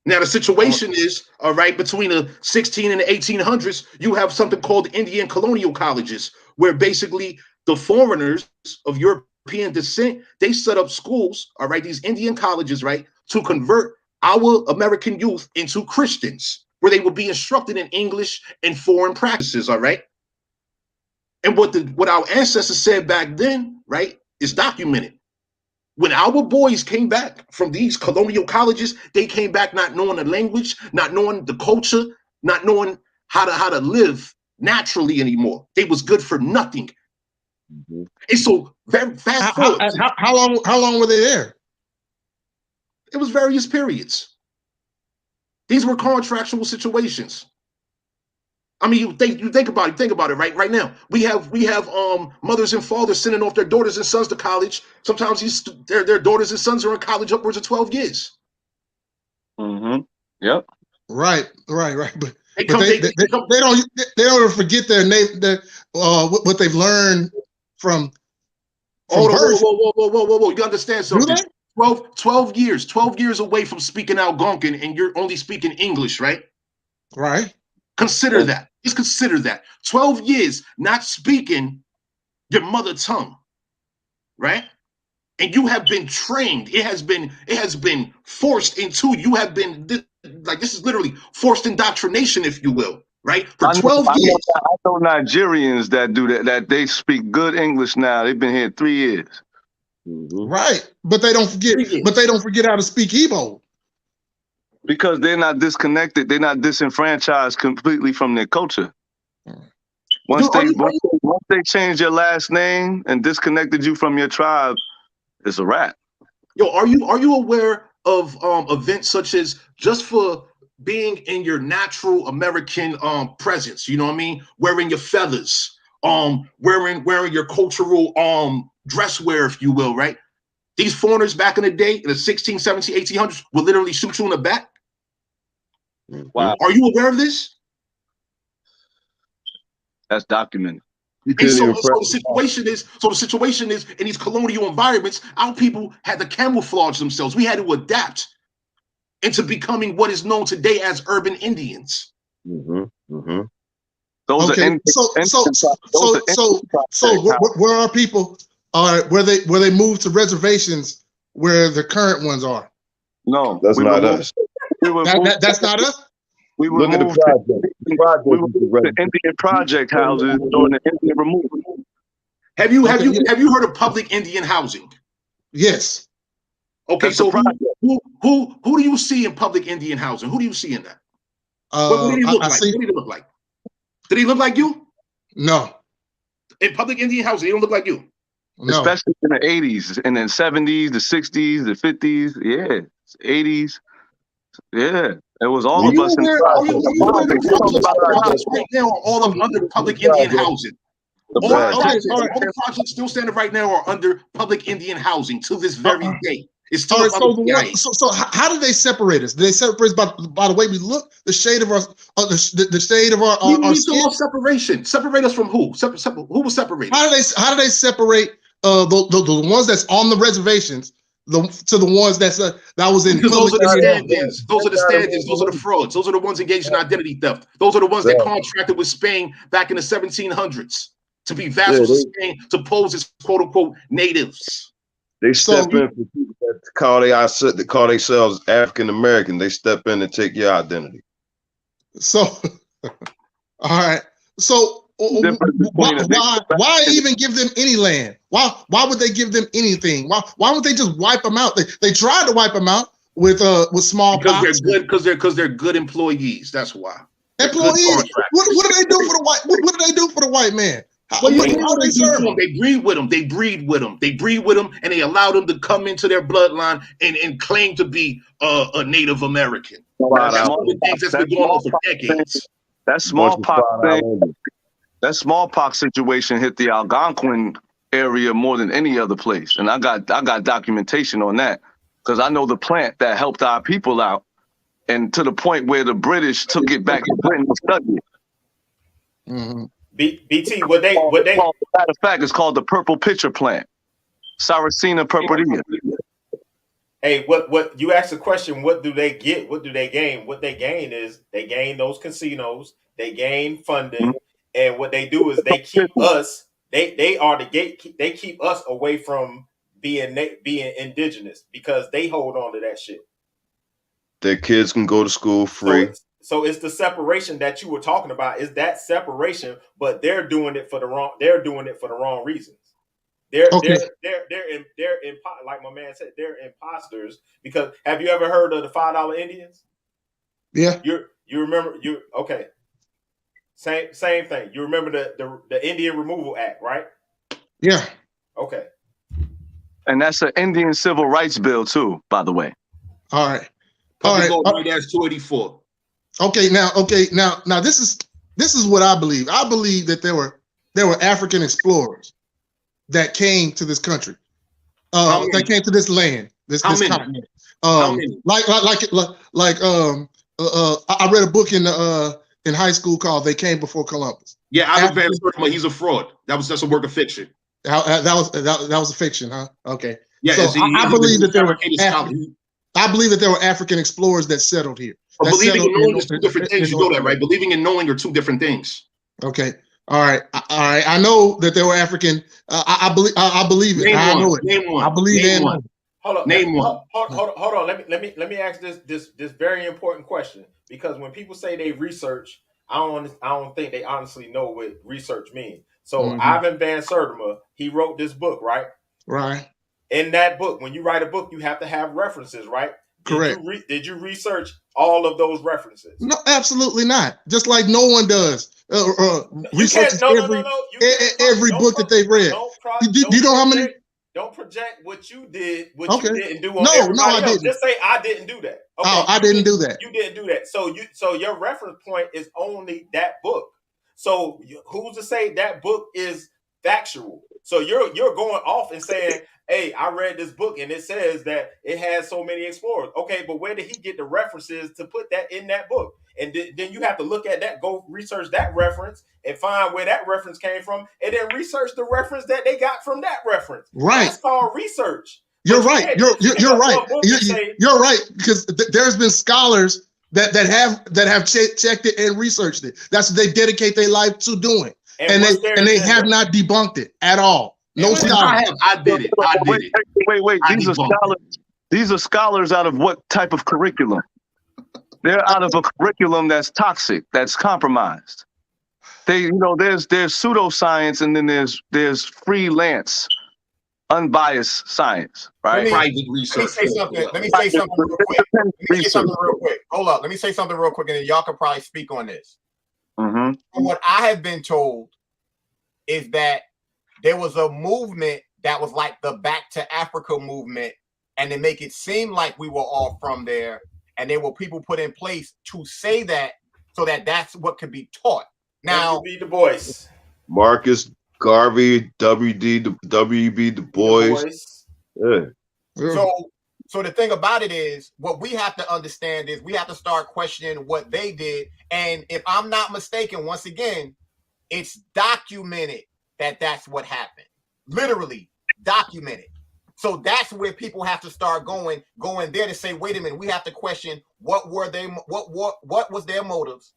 Now the situation is, all right, between the 16 and the 1800s, you have something called Indian colonial colleges, where basically the foreigners of European descent, they set up schools, all right, these Indian colleges, right, to convert our American youth into Christians, where they would be instructed in English and foreign practices, all right? And what our ancestors said back then, right, is documented. When our boys came back from these colonial colleges, they came back not knowing the language, not knowing the culture, not knowing how to live naturally anymore. They was good for nothing. Mm-hmm. And so very fast forward. How long were they there? It was various periods. These were contractual situations. I mean, you think about it right now. We have mothers and fathers sending off their daughters and sons to college. Sometimes their daughters and sons are in college upwards of 12 years. Mm-hmm. Yep. Right. But they don't ever forget their what they've learned from birth. Whoa. You understand something? 12 years away from speaking Algonquin, and you're only speaking English, right? Right. Consider that. Just consider that. 12 years not speaking your mother tongue, right? And you have been trained. It has been forced into. You have been this is literally forced indoctrination, if you will, right? For 12 years. I know Nigerians that do that they speak good English now. They've been here 3 years. Mm-hmm. Right, but they don't forget. But they don't forget how to speak Igbo. Because they're not disconnected, they're not disenfranchised completely from their culture. Once they change your last name and disconnected you from your tribe, it's a wrap. Yo, are you aware of events such as just for being in your natural American presence, you know what I mean? Wearing your feathers, wearing your cultural dress wear, if you will, right? These foreigners back in the day, in the 16, 17, 1800s, would literally shoot you in the back. Wow. Are you aware of this? That's documented. And so the situation is in these colonial environments, our people had to camouflage themselves. We had to adapt into becoming what is known today as urban Indians. Those Okay, are so where are people? Where they moved to reservations where the current ones are? No, That's not us. That's not us. We were Look at moved the project. we were moved to Indian project houses during the Indian removal. Have you heard of public Indian housing? Yes. Okay, That's so who do you see in public Indian housing? Who do you see in that? What do they look like? What do they look like? Do they look like you? No. In public Indian housing, they don't look like you. No. Especially in the 80s and then 70s, the 60s, the 50s, yeah, 80s. Yeah. It was all of us in right now are all up under public Indian housing. All the projects still standing right now are under public Indian housing to this very day. It's still so how do they separate us? Do they separate us by the way we look, the shade of our the shade of our skin? Separation. Separate us from who? Who was separated? How do they separate the ones that's on the reservations to the ones that was in? Because those are the stand-ins. Those are the stand-ins. Those are the frauds. Those are the ones engaged in identity theft. Those are the ones that contracted with Spain back in the 1700s to be vassals of Spain to pose as quote unquote natives. They step in for people that call themselves African American. They step in and take your identity. So, all right. So why even give them any land? Why would they give them anything? Why would they just wipe them out? They tried to wipe them out with smallpox. Because they're good employees. That's why. Employees. What do they do for the white? What do they do for the white man? They breed with them. They breed with them, and they allow them to come into their bloodline and claim to be a Native American. That's one of the things that's been going on for decades. That smallpox thing, that smallpox situation hit the Algonquin area more than any other place, and I got documentation on that because I know the plant that helped our people out, and to the point where the British took it back to Britain to study it. Mm-hmm. BT, what they matter of fact, it's called the purple pitcher plant, Sarracenia purpurea. Hey, what you asked the question? What do they get? What do they gain? What they gain is they gain those casinos. They gain funding, and what they do is they keep us. They are the gate. They keep us away from being indigenous because they hold on to that shit. Their kids can go to school free. So it's the separation that you were talking about. Is that separation? But they're doing it for the wrong. They're doing it for the wrong reasons. They're like my man said. They're imposters because have you ever heard of the $5 Indians? Yeah. You remember okay. Same thing. You remember the Indian Removal Act, right? Yeah. Okay. And that's an Indian Civil Rights Bill too, by the way. All right. That's 284. Okay, now this is what I believe. I believe that there were African explorers that came to this country, that came to this land, this continent. I read a book in high school called "They Came Before Columbus." Yeah, Albert Van Sertima, he's a fraud. That's a work of fiction. That was a fiction, huh? Okay. Yeah, so I believe that there were. I believe that there were African explorers that settled here. But believing and knowing is two different things. You know that, right? Believing and knowing are two different things. Okay. All right. I know that there were African. I believe it. I know it. Name one. I believe name in one. Hold on. Name one. Hold on. Let me ask this very important question because when people say they research, I don't think they honestly know what research means. So Ivan Van Sertima, he wrote this book, right? Right. In that book, when you write a book, you have to have references, right? Correct. Did you research all of those references? No, absolutely not. Just like no one does. Research every book that they've read. Do you know how many? Don't project what you did, what Okay. you didn't do on No, everybody I else. didn't. Just say I didn't do that. Okay, Oh, I didn't do that. You didn't do that. So your reference point is only that book. So who's to say that book is factual? So you're going off and saying, hey, I read this book and it says that it has so many explorers. Okay, but where did he get the references to put that in that book? And then you have to look at that, go research that reference and find where that reference came from, and then research the reference that they got from that reference. Right. That's called research. You're right. You're right. You're right, because there's been scholars that have checked it and researched it. That's what they dedicate their life to doing, and they have not debunked it at all. No scholar. I did it. Wait. These are scholars out of what type of curriculum? They're out of a curriculum that's toxic, that's compromised. There's pseudoscience, and then there's freelance, unbiased science, right? Let me say something. Let me say something real quick. Hold up. Let me say something real quick, and then y'all can probably speak on this. Mm-hmm. What I have been told is that there was a movement that was like the Back to Africa movement, and they make it seem like we were all from there, and there were people put in place to say that, so that that's what could be taught. Now, W.B. Du Bois, Marcus Garvey, W.B. Du Bois. Yeah. So the thing about it is, what we have to understand is we have to start questioning what they did. And if I'm not mistaken, once again, it's documented that that's what happened. Literally documented. So that's where people have to start going there to say, wait a minute, we have to question what was their motives,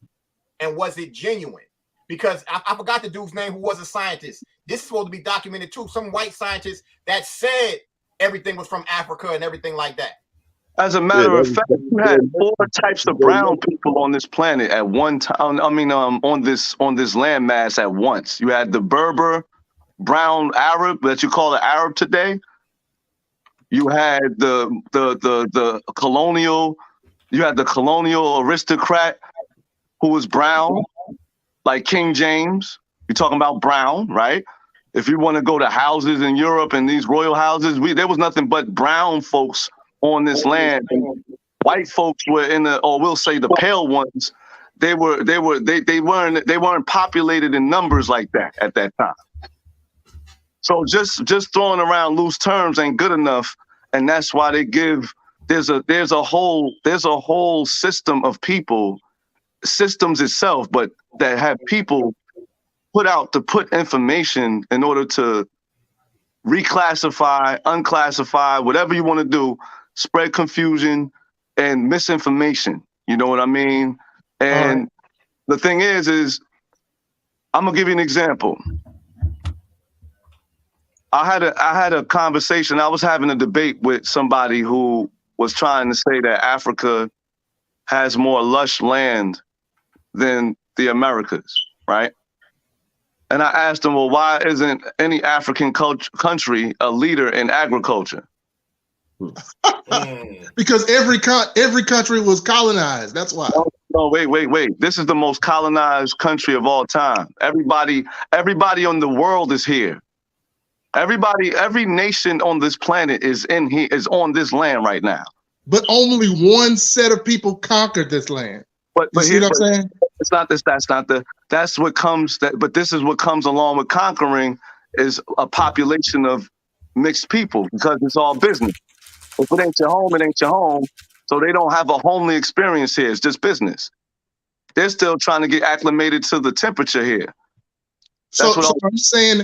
and was it genuine? Because I forgot the dude's name who was a scientist. This is supposed to be documented too. Some white scientist that said everything was from Africa and everything like that. As a matter of fact, you had 4 types of brown people on this planet at one time. I mean, on this landmass at once. You had the Berber, brown Arab that you call the Arab today. You had the colonial. You had the colonial aristocrat who was brown, like King James. You're talking about brown, right? If you want to go to houses in Europe and these royal houses, there was nothing but brown folks on this land. And white folks were or we'll say the pale ones. They weren't populated in numbers like that at that time. So just throwing around loose terms ain't good enough, and that's why they give. There's a whole system of people, systems itself, but that have people put information in order to reclassify, unclassify, whatever you want to do, spread confusion and misinformation. You know what I mean? And the thing is I'm gonna give you an example. I had a conversation. I was having a debate with somebody who was trying to say that Africa has more lush land than the Americas, right? And I asked him, well, why isn't any African country a leader in agriculture? Because every country was colonized. That's why. No, wait. This is the most colonized country of all time. Everybody on the world is here. Every nation on this planet is on this land right now. But only one set of people conquered this land. But you see what I'm saying? It's not this. That's what comes. But this is what comes along with conquering, is a population of mixed people, because it's all business. If it ain't your home, it ain't your home. So they don't have a homely experience here. It's just business. They're still trying to get acclimated to the temperature here. So are you saying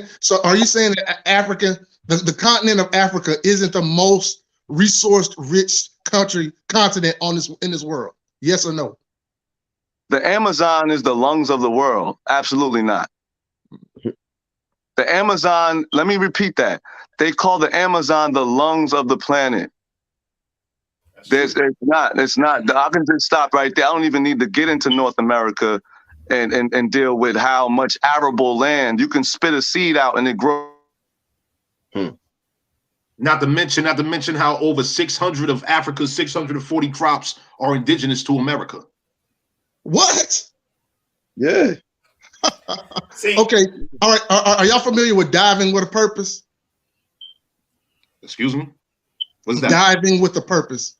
that Africa, the continent of Africa, isn't the most resource-rich continent in this world? Yes or no? The Amazon is the lungs of the world. Absolutely not. The Amazon, let me repeat that. They call the Amazon the lungs of the planet. It's not. I can just stop right there. I don't even need to get into North America and deal with how much arable land. You can spit a seed out and it grows. Not to mention how over 600 of Africa's 640 crops are indigenous to America. What? Yeah. Okay. All right. Are y'all familiar with diving with a purpose? Excuse me? What's that? Diving with a Purpose.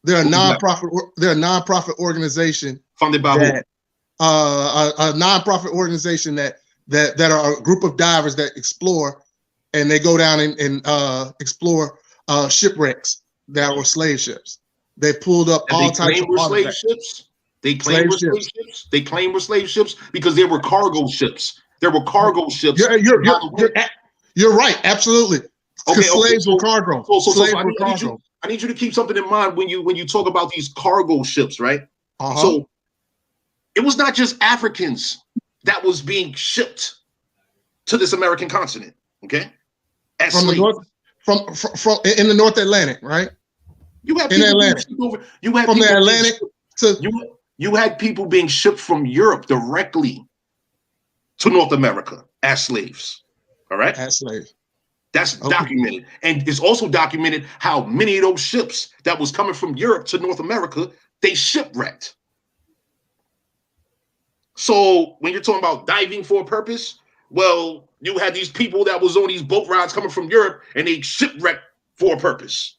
They're a Who's that? nonprofit. They're a nonprofit organization Funded by who? that a nonprofit organization that are a group of divers that explore, and they go down and explore shipwrecks that were slave ships. They pulled up And all they types claim of were slave artifacts. ships. They claim were slave ships. They claim were slave ships because they were cargo ships. There were cargo ships. You're right. Absolutely. Okay, Slaves were cargo. Slaves were cargo. I need you to keep something in mind when you talk about these cargo ships, right? So it was not just Africans that was being shipped to this American continent, okay? As From the slaves. north, from in the North Atlantic, right? You had in people Atlantic. You had from people the Atlantic to you had people being shipped from Europe directly to North America as slaves. All right? As slaves. That's documented. And it's also documented how many of those ships that was coming from Europe to North America, they shipwrecked. So when you're talking about diving for a purpose, well, you had these people that was on these boat rides coming from Europe and they shipwrecked for a purpose.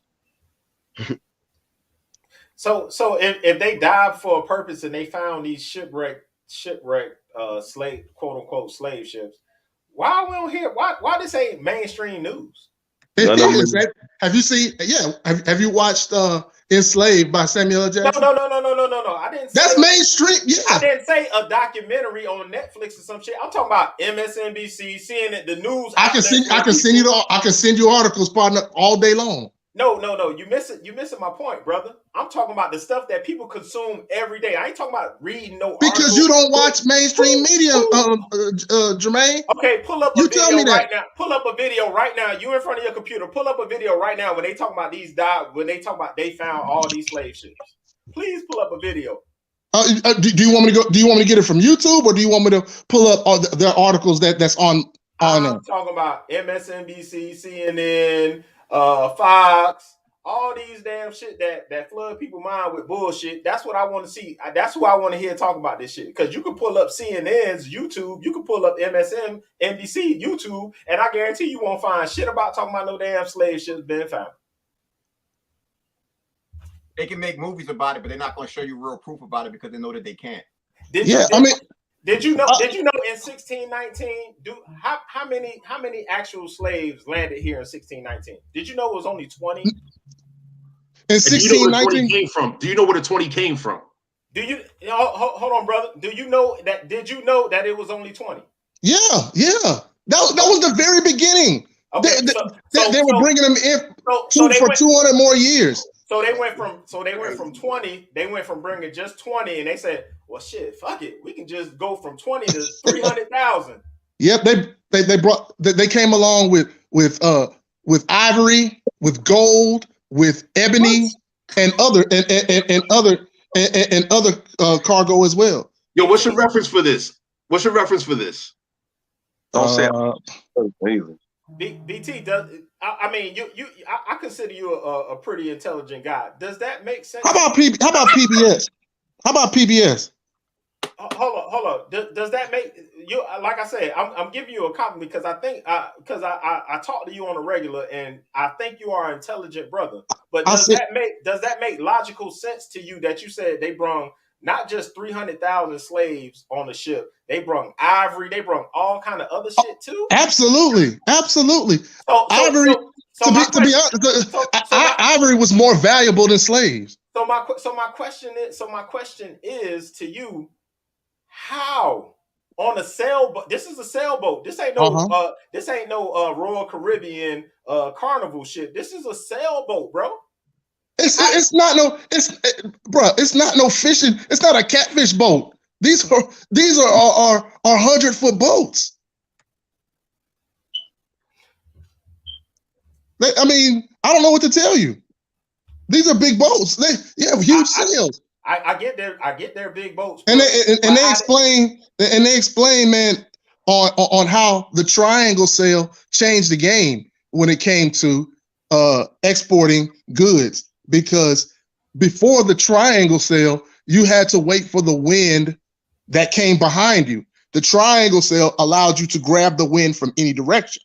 So if they dive for a purpose and they found these shipwrecked slave, quote unquote, slave ships, why we don't hear why this ain't mainstream news? It is. Have you seen? Yeah. Have you watched Enslaved by Samuel L. Jackson? No. I didn't. That's mainstream. Yeah. I didn't say a documentary on Netflix or some shit. I'm talking about MSNBC, CNN, the news. I can send you articles, partner, all day long. No. You're missing my point, brother. I'm talking about the stuff that people consume every day. I ain't talking about reading no because articles. You don't watch mainstream media, Jermaine. Okay, pull up a you video tell me right that. now. Pull up a video right now. You in front of your computer. Pull up a video right now when they talk about when they talk about they found all these slave ships. Please pull up a video. Do you want me to go? Do you want me to get it from YouTube, or do you want me to pull up all the articles that's on? I'm talking about MSNBC, CNN, Fox, all these damn shit that flood people's mind with bullshit. That's what I want to see. That's who I want to hear talk about this shit. Because you can pull up CNN's YouTube, you can pull up MSNBC YouTube, and I guarantee you won't find shit about talking about no damn slave ships being found. They can make movies about it, but they're not going to show you real proof about it because they know that they can't. Did you know in 1619? How many actual slaves landed here in 1619? Did you know it was only 20? In 1619 came from? Do you know where the 20 came from? Do you hold on, brother? Did you know that it was only 20? Yeah. That was the very beginning. Okay, they were bringing them in for 200 more years. So they went from 20. They went from bringing just 20, and they said, "Well, shit, fuck it, we can just go from 20 to 300,000." Yep, they came along with ivory, with gold, with ebony, and other cargo as well. Yo, what's your reference for this? Don't say amazing. BT does. I mean, I consider you a pretty intelligent guy. Does that make sense? How about PBS? How about PBS? Hold on. Does that make you? Like I said, I'm giving you a compliment because I think I talk to you on a regular, and I think you are an intelligent brother. But does that make logical sense to you that you said they brung not just 300,000 slaves on the ship? They brung ivory. They brung all kind of other shit too. Absolutely. Ivory. To be honest, ivory was more valuable than slaves. So my question is to you: how on a sailboat? This is a sailboat. This ain't no Royal Caribbean Carnival shit. This is a sailboat, bro. It's not no fishing. It's not a catfish boat. These are 100-foot boats. I mean, I don't know what to tell you. These are big boats. They have huge sails. I get their big boats. And they explain, man, on how the triangle sail changed the game when it came to exporting goods. Because before the triangle sail, you had to wait for the wind that came behind you. The triangle sail allowed you to grab the wind from any direction.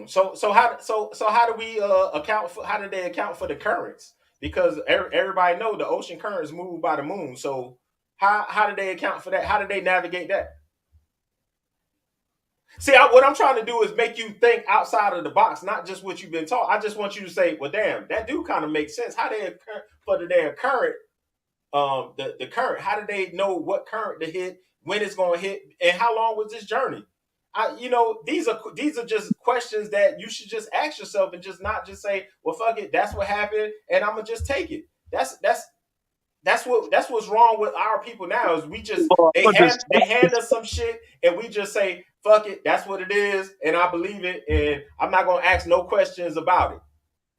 So how do we account for, how do they account for the currents? Because everybody know the ocean currents move by the moon. So how do they account for that? How do they navigate that? See, what I'm trying to do is make you think outside of the box, not just what you've been taught. I just want you to say, well, damn, that do kind of make sense. How they occur for the damn current, the current, how do they know what current to hit, when it's going to hit, and how long was this journey? These are just questions that you should just ask yourself and just not just say, well, fuck it, that's what happened, and I'm gonna just take it. That's what's wrong with our people now is we just Well, they I'm have just, they hand us some shit and we just say fuck it, that's what it is, and I believe it, and I'm not gonna ask no questions about it.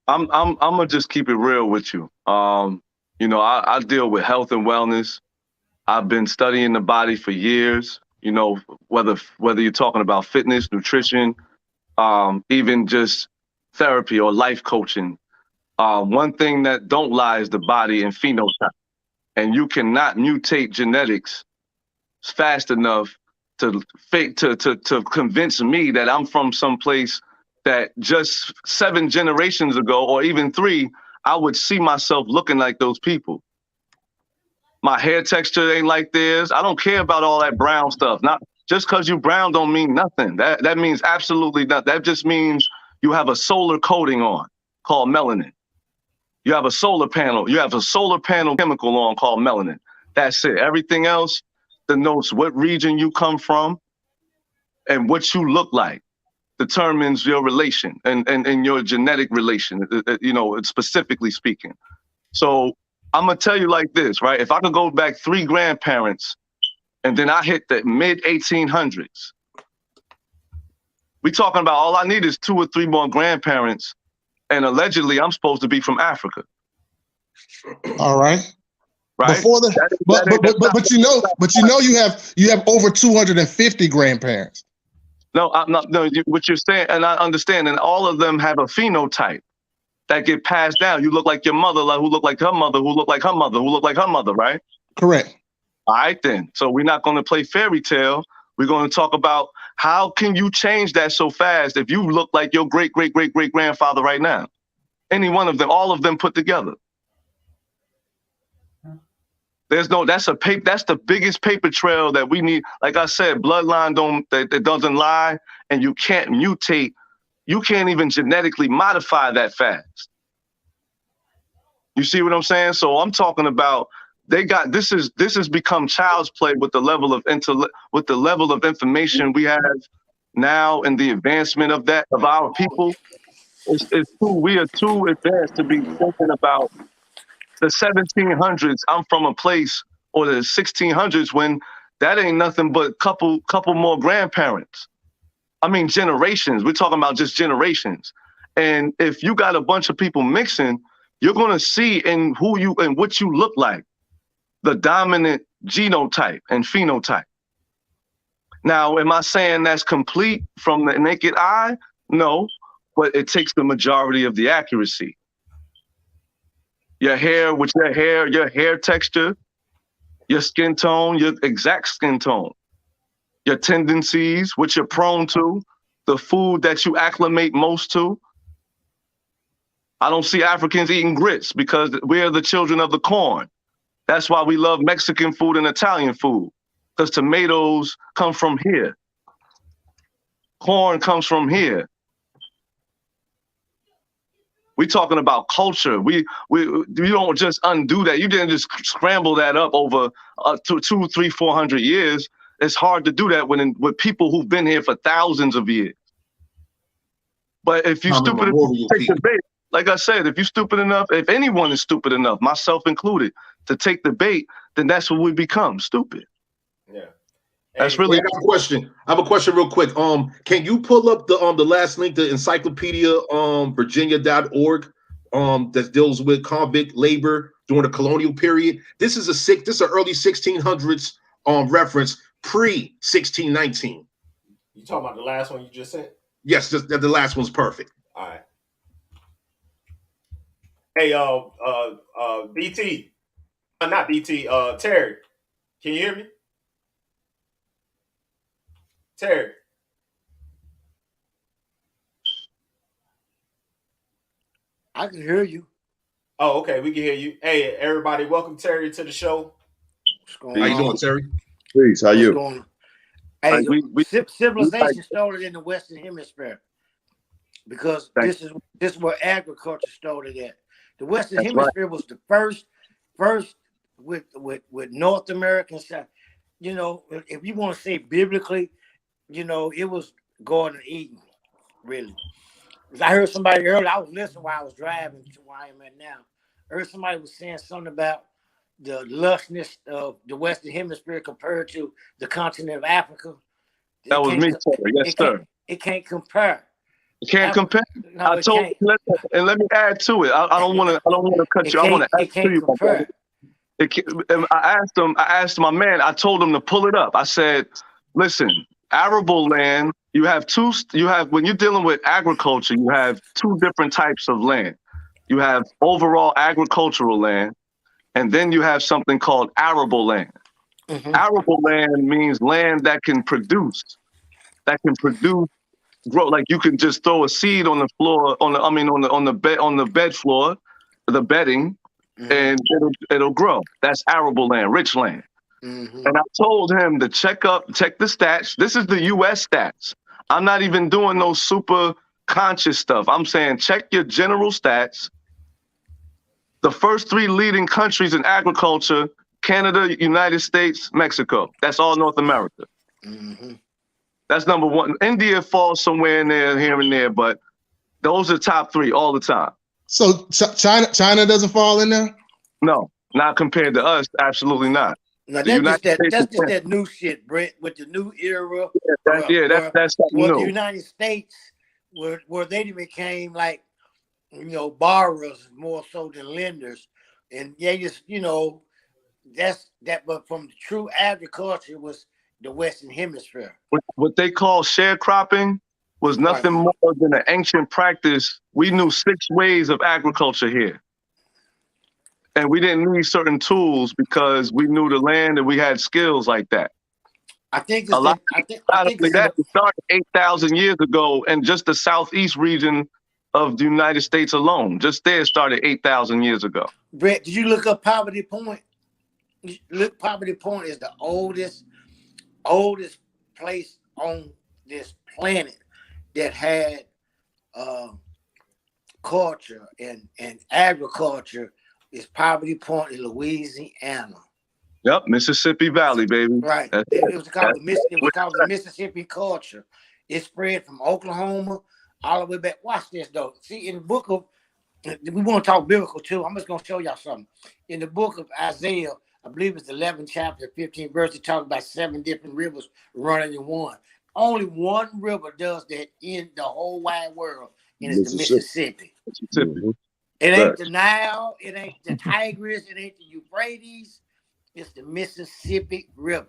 I'm gonna just keep it real with you. I deal with health and wellness. I've been studying the body for years. Whether you're talking about fitness, nutrition, even just therapy or life coaching. One thing that don't lie is the body and phenotype, and you cannot mutate genetics fast enough to fake to convince me that I'm from some place that just 7 generations ago or even 3, I would see myself looking like those people. My hair texture ain't like theirs. I don't care about all that brown stuff. Not just because you brown don't mean nothing. That means absolutely nothing. That just means you have a solar coating on called melanin. You have a solar panel. You have a solar panel chemical on called melanin. That's it. Everything else denotes what region you come from and what you look like determines your relation and your genetic relation, specifically speaking. So I'm going to tell you like this, right? If I could go back 3 grandparents and then I hit the mid 1800s, we talking about all I need is 2 or 3 more grandparents. And allegedly I'm supposed to be from Africa. All right. Right. Before the, but you have over 250 grandparents. No, I'm not. No, what you're saying, and I understand, and all of them have a phenotype that get passed down. You look like your mother, who look like her mother, who look like her mother, who look like her mother, right? Correct. All right, then. So we're not going to play fairy tale. We're going to talk about how can you change that so fast if you look like your great, great, great, great grandfather right now. Any one of them, all of them put together. That's the biggest paper trail that we need. Like I said, bloodline that doesn't lie, and you can't mutate. You can't even genetically modify that fast. You see what I'm saying? So I'm talking about this has become child's play with the level of information we have now and the advancement of our people. We are too advanced to be thinking about the 1700s. I'm from a place, or the 1600s, when that ain't nothing but couple more grandparents. I mean, generations. We're talking about just generations. And if you got a bunch of people mixing, you're going to see in who you and what you look like, the dominant genotype and phenotype. Now, am I saying that's complete from the naked eye? No, but it takes the majority of the accuracy. Your hair, your hair texture, your skin tone, your exact skin tone, your tendencies, what you're prone to, the food that you acclimate most to. I don't see Africans eating grits because we're the children of the corn. That's why we love Mexican food and Italian food, because tomatoes come from here. Corn comes from here. We're talking about culture. We don't just undo that. You didn't just scramble that up over 200, 300, 400 years. It's hard to do that with people who've been here for thousands of years. But if you're stupid enough to take the bait, like I said, if you're stupid enough, if anyone is stupid enough, myself included, to take the bait, then that's what we become, stupid. Yeah. That's really. I have a question. I have a question real quick. Can you pull up the last link, the encyclopedia virginia.org that deals with convict labor during the colonial period? This is an early 1600s reference, pre 1619. You talking about the last one you just sent? Yes, the last one's perfect. All right. Hey, BT, not BT, Terry, can you hear me? Terry. I can hear you. Oh, okay, we can hear you. Hey, everybody, welcome Terry to the show. What's going How you on? doing, Terry? Peace. How What's you? going on? Hey, we civilization started in the Western Hemisphere because this is where agriculture started at. The Western That's right. Hemisphere was the first with North American side. You know, if you want to say biblically, you know, it was Garden of Eden, really. I heard somebody earlier, I was listening while I was driving to where I am at now. I heard somebody was saying something about the lushedness of the Western Hemisphere compared to the continent of Africa. That was me, Terry. Yes, sir. It can't compare. You can't compare. No, I it told can't. you, and let me add to it. I don't want to cut you. I want to add It to can't you. compare. I asked my man, I told him to pull it up. I said, listen, arable land, when you're dealing with agriculture, you have two different types of land. You have overall agricultural land, and then you have something called arable land. Mm-hmm. Arable land means land that can produce, grow. Like you can just throw a seed on the floor, on the bed floor, the bedding, Mm-hmm. and it'll grow. That's arable land, rich land. Mm-hmm. And I told him to check the stats. This is the U.S. stats. I'm not even doing no super conscious stuff. I'm saying check your general stats. The first three leading countries in agriculture: Canada, United States, Mexico. That's all North America. Mm-hmm. That's number one. India falls somewhere in there, here and there, but those are top three all the time. So China doesn't fall in there? No, not compared to us. Absolutely not. Now that's just that new shit, Brett, with the new era. That's something new. The United States, where they became like, you know, borrowers more so than lenders, and they just, you know, that's that. But from the true agriculture was the Western Hemisphere. What they call sharecropping was nothing more than an ancient practice. We knew 6 ways of agriculture here. And we didn't need certain tools because we knew the land and we had skills like that. I think that started 8,000 years ago in just the southeast region of the United States alone. Just there started 8,000 years ago. Brett, did you look up Poverty Point? Look, Poverty Point is the oldest place on this planet that had culture and agriculture. Is Poverty Point in Louisiana. Yep, Mississippi Valley, baby. Right. It was called the Mississippi culture. It spread from Oklahoma all the way back. Watch this though. See, in the book of, we want to talk biblical too. I'm just gonna show y'all something. In the book of Isaiah, I believe it's 11th chapter, 15th verse, it talks about 7 different rivers running in one. Only one river does that in the whole wide world, and it's the Mississippi. It ain't the Nile, it ain't the Tigris, it ain't the Euphrates. It's the Mississippi River.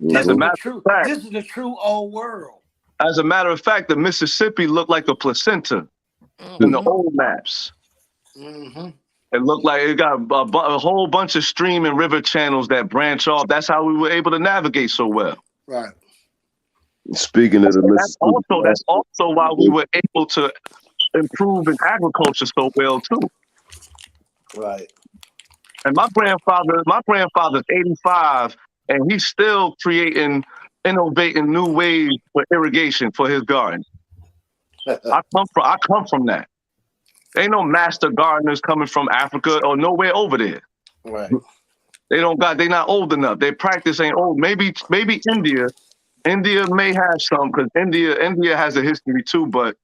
This is the true old world. As a matter of fact, the Mississippi looked like a placenta in the old maps. Mm-hmm. It looked like it got a whole bunch of stream and river channels that branch off. That's how we were able to navigate so well. Right. Speaking of the Mississippi, that's also why we were able to improve in agriculture so well too. Right. And my grandfather's 85, and he's still innovating new ways for irrigation for his garden. I come from that. Ain't no master gardeners coming from Africa or nowhere over there. Right. They're not old enough. Their practice ain't old. Maybe India may have some, because India has a history too, but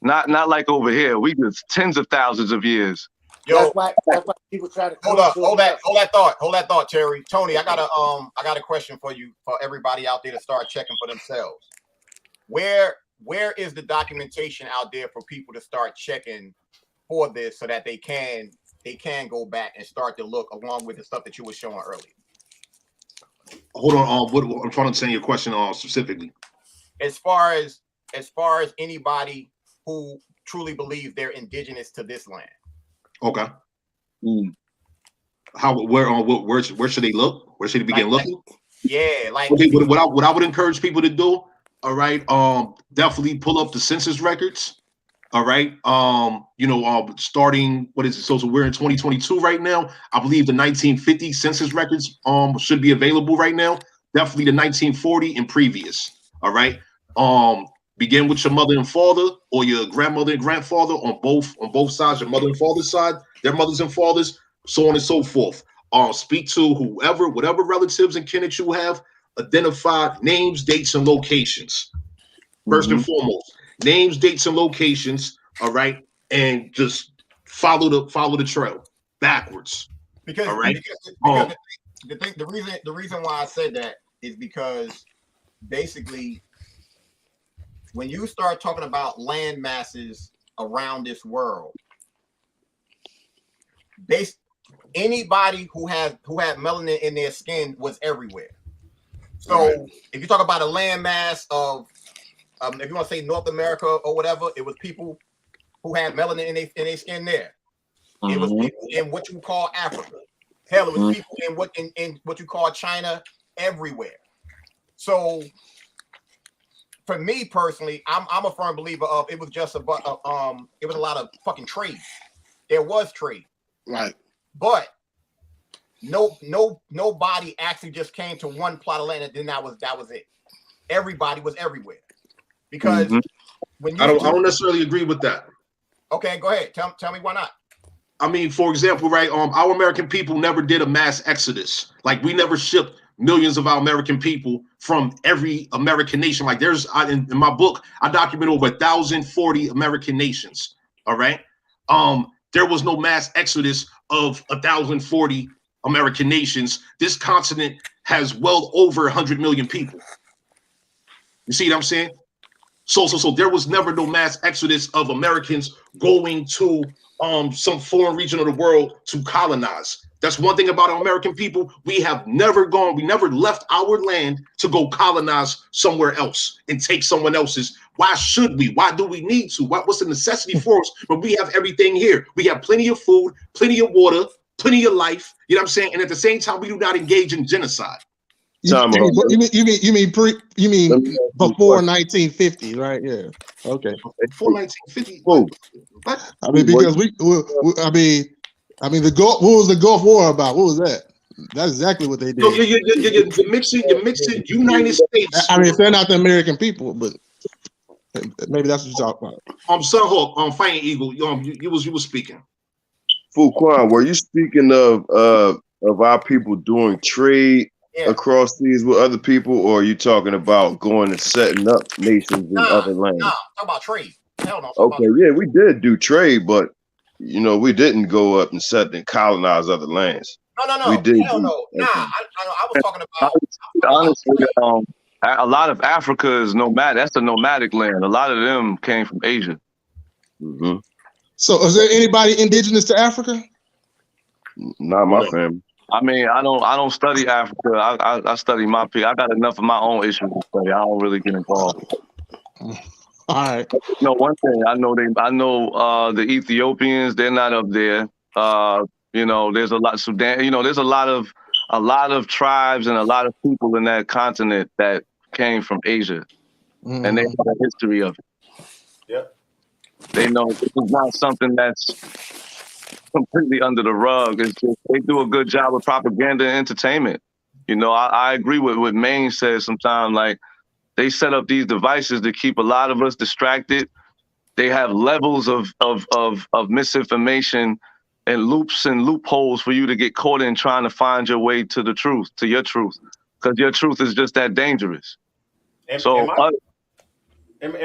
not like over here. We just tens of thousands of years. That's why people try to hold that thought, Terry. Tony, I got a question for you, for everybody out there to start checking for themselves. Where is the documentation out there for people to start checking for this so that they can go back and start to look along with the stuff that you were showing earlier? Hold on, what I'm trying to understand your question specifically. As far as anybody who truly believes they're indigenous to this land. Okay. Where should they look? Where should they begin looking? Yeah, like what I would encourage people to do, all right, definitely pull up the census records, All right. Starting, what is it? So we're in 2022 right now. I believe the 1950 census records should be available right now. Definitely the 1940 and previous. All right. Begin with your mother and father, or your grandmother and grandfather on both sides, your mother and father's side, their mothers and fathers, so on and so forth. Speak to whatever relatives and kin that you have. Identify names, dates, and locations. First and foremost, names, dates, and locations. All right, and just follow the trail backwards. Because, all right. because the reason why I said that is because basically, when you start talking about land masses around this world, anybody who had melanin in their skin was everywhere. So if you talk about a land mass of, if you want to say North America or whatever, it was people who had melanin in their skin there. It was people in what you call Africa. Hell, it was people in what you call China, everywhere. So for me personally, I'm a firm believer of it was just it was a lot of fucking trade. There was trade. Right. But nobody actually just came to one plot of land and then that was it. Everybody was everywhere. Because when I don't necessarily agree with that. Okay, go ahead. Tell me why not. I mean, for example, right? Our American people never did a mass exodus. Like, we never shipped millions of our American people from every American nation. Like, there's in my book, I document over 1,040 American nations. All right. There was no mass exodus of 1,040 American nations. This continent has well over 100 million people. You see what I'm saying? So there was never no mass exodus of Americans going to some foreign region of the world to colonize. That's one thing about our American people. We never left our land to go colonize somewhere else and take someone else's. Why should we? Why do we need to? What's the necessity for us when we have everything here? We have plenty of food, plenty of water, plenty of life. You know what I'm saying? And at the same time, we do not engage in genocide. You mean before 1950, right? Yeah. Okay. Before 1950. What? I mean, because the Gulf. What was the Gulf War about? What was that? That's exactly what they did. So you're mixing United States. I mean, if they're not the American people, but maybe that's what you're talking about. Sunhawk, Fighting Eagle. You was speaking. Fuquan, were you speaking of our people doing trade across seas with other people, or are you talking about going and setting up nations in other lands? Talk about trade. Hell no. Okay, yeah, we did do trade, but we didn't go up and set and colonize other lands. No. We did. Hell no. Nah, I was talking about. Honestly, a lot of Africa is nomadic. That's a nomadic land. A lot of them came from Asia. So, is there anybody indigenous to Africa? Not my family. I mean, I don't study Africa. I study my people. I got enough of my own issues to study. I don't really get involved. All right. One thing I know the Ethiopians, they're not up there. There's a lot of Sudan. There's a lot of tribes and a lot of people in that continent that came from Asia, and they have a history of it. Yep. They know this is not something that's completely under the rug. It's just they do a good job of propaganda and entertainment. I agree with what Maine says sometimes. Like, they set up these devices to keep a lot of us distracted. They have levels of misinformation and loops and loopholes for you to get caught in trying to find your way to the truth, to your truth, because your truth is just that dangerous. And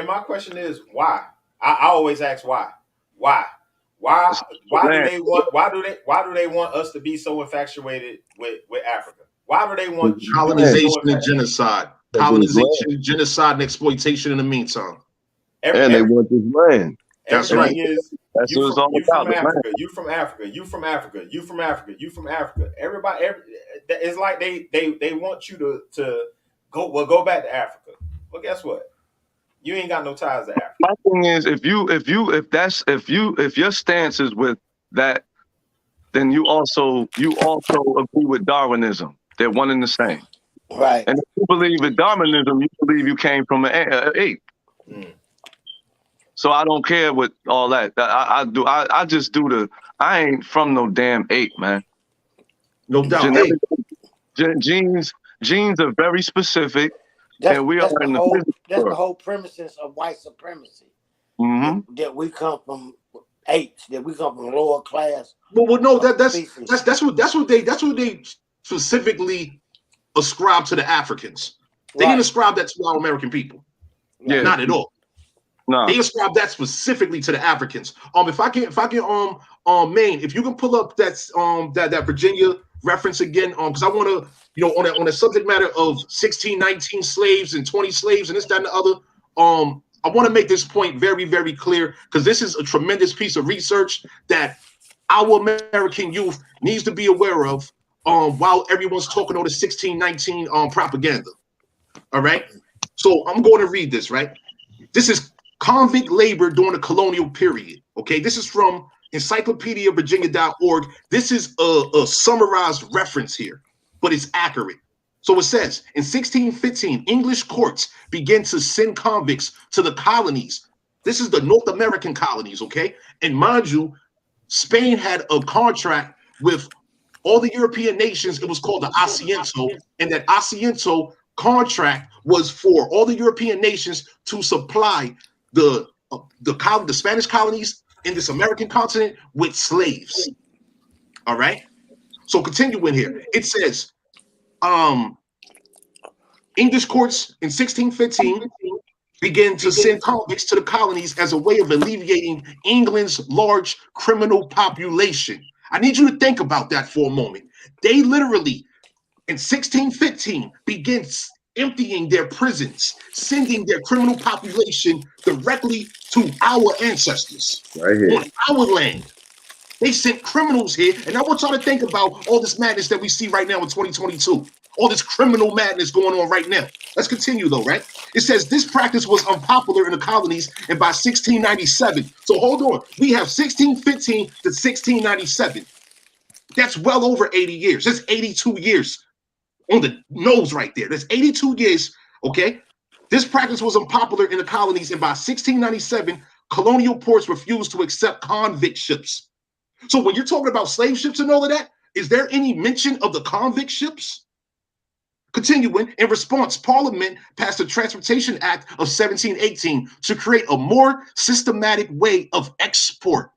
my question is why? I always ask why. Why do they want us to be so infatuated with Africa? Why do they want colonization and genocide? Colonization, genocide, and exploitation in the meantime. And they want this land. That's right. That's what it's all about. You from Africa. You from Africa. You from Africa. You from Africa. Everybody, it's like they want you to go back to Africa. Well, guess what? You ain't got no ties to Africa. My thing is, if your stance is with that, then you also agree with Darwinism. They're one and the same. Right. And if you believe in Darwinism, you believe you came from an ape. So I don't care with all that. I just do the. I ain't from no damn ape, man. No doubt. Hey, Genes are very specific, and we are in the physical that's the world. whole premises of white supremacy. Mm-hmm. That we come from apes, that we come from lower class. Well, no, that's species. that's what they specifically ascribe to the Africans. They didn't ascribe that to our American people. Yeah. Not at all. No. They ascribe that specifically to the Africans. If I can Maine, if you can pull up that Virginia reference again, because I want to, on the subject matter of 16, 19 slaves and 20 slaves and this, that, and the other, I want to make this point very, very clear, because this is a tremendous piece of research that our American youth needs to be aware of while everyone's talking all the 1619 propaganda. All right. So I'm going to read this, right? This is convict labor during the colonial period. Okay. This is from encyclopediavirginia.org. This is a summarized reference here, but it's accurate. So it says, in 1615, English courts began to send convicts to the colonies. This is the North American colonies, okay? And mind you, Spain had a contract with all the European nations. It was called the Asiento, and that Asiento contract was for all the European nations to supply the Spanish colonies in this American continent with slaves. All right? So continuing here, it says, English courts in 1615 began to send convicts to the colonies as a way of alleviating England's large criminal population. I need you to think about that for a moment. They literally, in 1615, began emptying their prisons, sending their criminal population directly to our ancestors on our land. They sent criminals here, and I want y'all to think about all this madness that we see right now in 2022. All this criminal madness going on right now. Let's continue though, right? It says this practice was unpopular in the colonies, and by 1697, so hold on, we have 1615 to 1697. That's well over 80 years. That's 82 years on the nose right there. That's 82 years, okay? This practice was unpopular in the colonies, and by 1697, colonial ports refused to accept convict ships. So when you're talking about slave ships and all of that, is there any mention of the convict ships? Continuing, in response, Parliament passed the Transportation Act of 1718 to create a more systematic way of export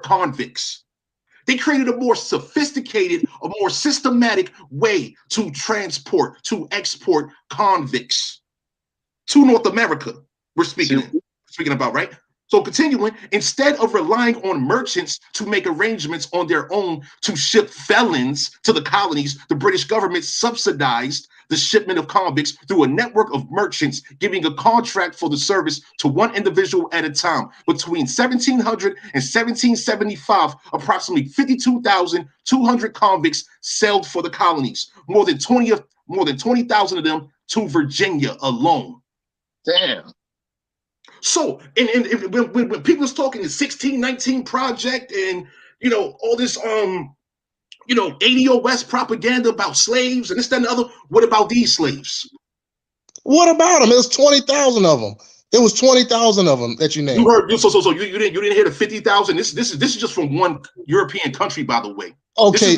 convicts. They created a more sophisticated, a more systematic way to export convicts to North America. We're speaking about, right? So continuing, instead of relying on merchants to make arrangements on their own to ship felons to the colonies, the British government subsidized the shipment of convicts through a network of merchants, giving a contract for the service to one individual at a time. Between 1700 and 1775, approximately 52,200 convicts sailed for the colonies, more than 20,000 of them to Virginia alone. Damn. So, and when people was talking the 1619 project and, all this, ADOS propaganda about slaves and this, that, and the other, what about these slaves? What about them? It was 20,000 of them. It was 20,000 of them that you named. You heard, so you didn't hear the 50,000. This is just from one European country, by the way. Okay.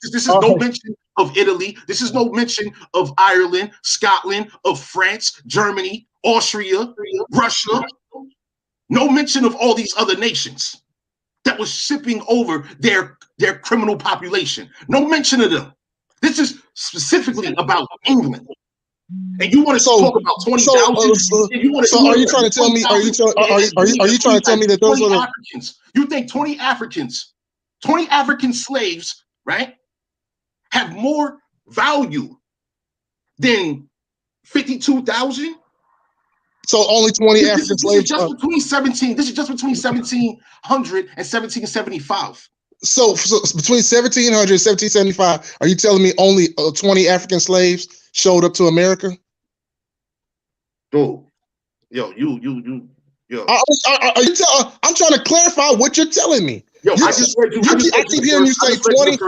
This is no mention of Italy. This is no mention of Ireland, Scotland, of France, Germany, Austria, Russia. No mention of all these other nations that was shipping over their criminal population. No mention of them. This is specifically about England. And you want to talk about 20,000? So are you trying to tell me? Are you trying to tell me that those are the Africans? You think 20 African slaves, right, have more value than 52,000? So only 20 African slaves. This is just between 1700 and 1775. So between 1700 and 1775, are you telling me only 20 African slaves showed up to America? Yo. Are you I'm trying to clarify what you're telling me. Yo, I keep hearing you say 20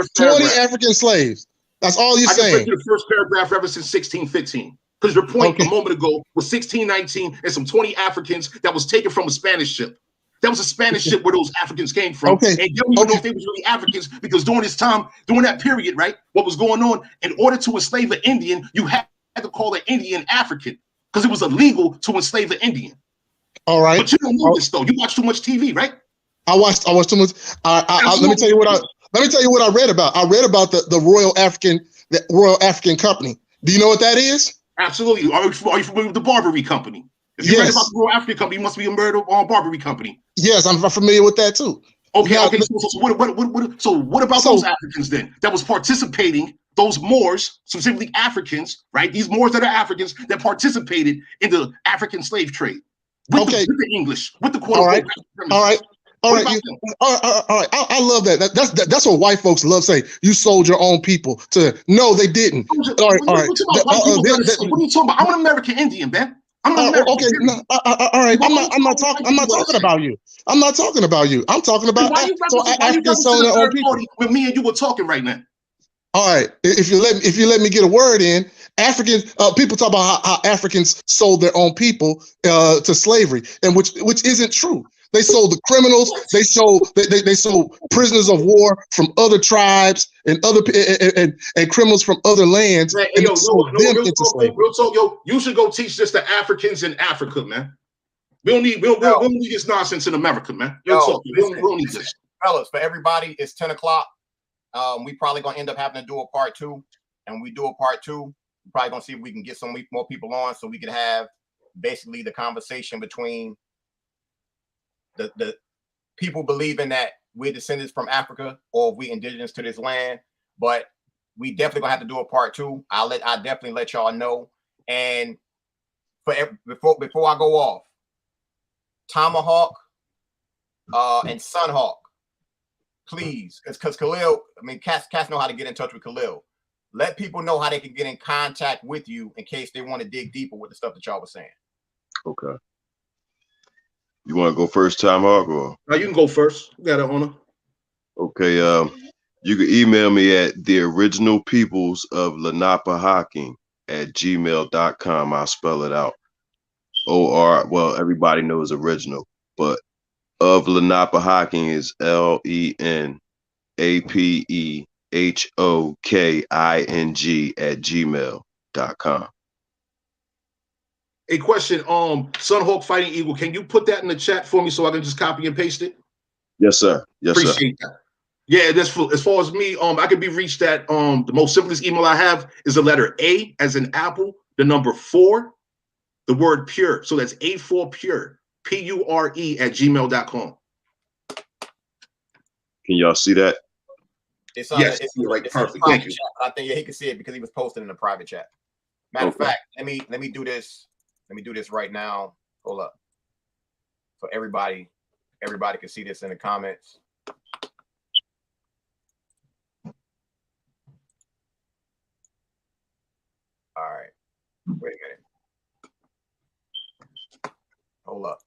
African slaves. That's all you're saying. I just read you the first paragraph ever since 1615. Because your point a moment ago was 1619 and some 20 Africans that was taken from a Spanish ship. That was a Spanish ship where those Africans came from. Okay. And you don't even know if they was really Africans, because during this time, during that period, right, what was going on, in order to enslave an Indian, you had to call an Indian African, because it was illegal to enslave an Indian. All right. But you don't know this though. You watch too much TV, right? I watched too much. Let me tell you what I read about. I read about the Royal African Company. Do you know what that is? Absolutely. Are you familiar with the Barbary Company? If you read about the Royal African Company, you must be a murder on Barbary Company. Yes, I'm familiar with that too. Okay, now, okay. So what about those Africans then that was participating? Those Moors, specifically Africans, right? These Moors that are Africans that participated in the African slave trade with the English, with the quote unquote. All right. I love that. That's what white folks love saying. You sold your own people to. No, they didn't. All right. What are you talking about? I'm an American Indian, man. I'm an American. Okay. No, all right. I'm not talking about you. I'm not talking about you. I'm talking about Africans selling their own people. When me and you were talking right now. All right. If you let me get a word in, Africans people talk about how Africans sold their own people to slavery, and which isn't true. They sold the criminals. They sold prisoners of war from other tribes and other and criminals from other lands. Man, and real talk, yo. You should go teach this to Africans in Africa, man. We don't need this nonsense in America, man. We don't need this. Fellas, for everybody, it's 10 o'clock. We probably gonna end up having to do a part 2, and when we do a part 2, we're probably gonna see if we can get some more people on, so we can have basically the conversation between the people believing that we're descendants from Africa or we indigenous to this land. But we definitely gonna have to do a part 2. I'll definitely let y'all know. And before I go off, Tomahawk and Sunhawk, please, because Khalil, Cats know how to get in touch with Khalil. Let people know how they can get in contact with you in case they want to dig deeper with the stuff that y'all was saying. Okay. You want to go first, Tomahawk, or? No, you can go first. You got it, Honor. Okay. You can email me at theoriginalpeoplesoflenapehoking@gmail.com. I'll spell it out. Well, everybody knows original, but of Lenapehoking is LENAPEHOKING@gmail.com. A question, Sunhawk Fighting Eagle, can you put that in the chat for me so I can just copy and paste it? Yes, sir. Yes, Appreciate that. Yeah, that's as far as me. I can be reached at the most simplest email I have is the letter A as in apple, the number 4, the word pure. So that's A4 pure, PURE@gmail.com. Can y'all see that? It's yes, it's right. Perfect. Thank you. Chat, I think he can see it because he was posting in the private chat. Matter of fact, let me do this. Let me do this right now. Hold up. So everybody can see this in the comments. All right. Wait a minute. Hold up.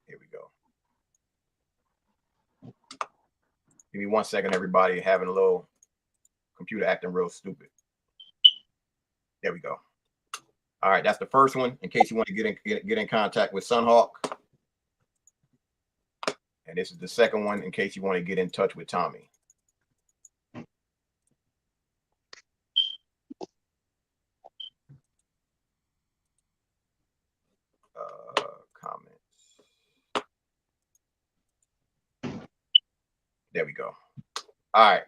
Here we go. Give me 1 second, everybody. Having a little computer acting real stupid. There we go. All right, that's the first one. In case you want to get in contact with Sunhawk, and this is the second one. In case you want to get in touch with Tommy. Comments. There we go. All right.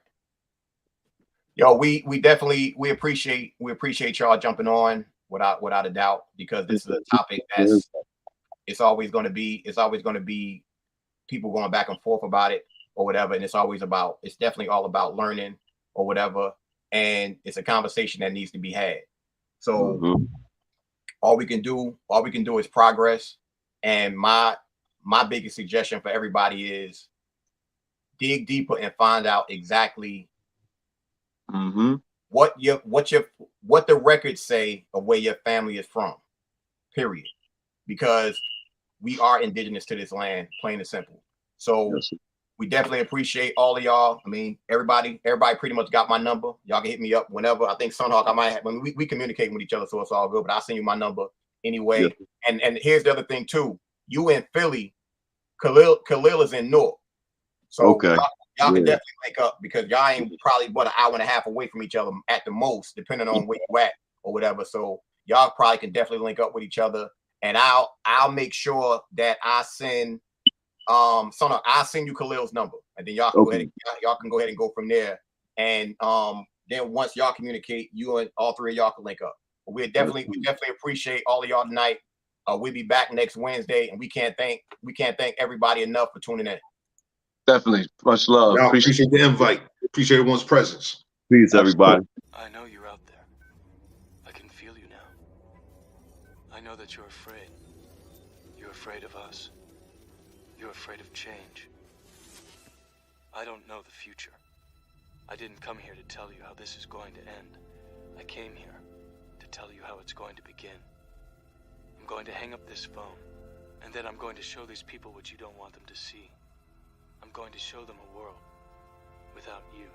Yo, we definitely appreciate y'all jumping on without a doubt, because this is a topic that's it's always going to be people going back and forth about it or whatever, and it's definitely all about learning or whatever, and it's a conversation that needs to be had. So all we can do is progress. And my biggest suggestion for everybody is dig deeper and find out exactly what the records say of where your family is from, period. Because we are indigenous to this land, plain and simple. So We definitely appreciate all of y'all. I mean, everybody pretty much got my number. Y'all can hit me up whenever. I think Sunhawk, I might have, when we communicate with each other, so it's all good. But I'll send you my number anyway. Yeah. And here's the other thing too. You in Philly, Khalil is in Newark. So y'all can definitely link up because y'all ain't probably an hour and a half away from each other at the most, depending on where you at or whatever. So y'all probably can definitely link up with each other. And I'll make sure that I send Sunhawk, I'll send you Khalil's number, and then y'all can go ahead and go from there. And then once y'all communicate, you and all three of y'all can link up. But we definitely appreciate all of y'all tonight. We'll be back next Wednesday, and we can't thank everybody enough for tuning in. Definitely. Much love. No, appreciate the invite. Appreciate everyone's presence. Peace, everybody. I know you're out there. I can feel you now. I know that you're afraid. You're afraid of us. You're afraid of change. I don't know the future. I didn't come here to tell you how this is going to end. I came here to tell you how it's going to begin. I'm going to hang up this phone, and then I'm going to show these people what you don't want them to see. I'm going to show them a world without you.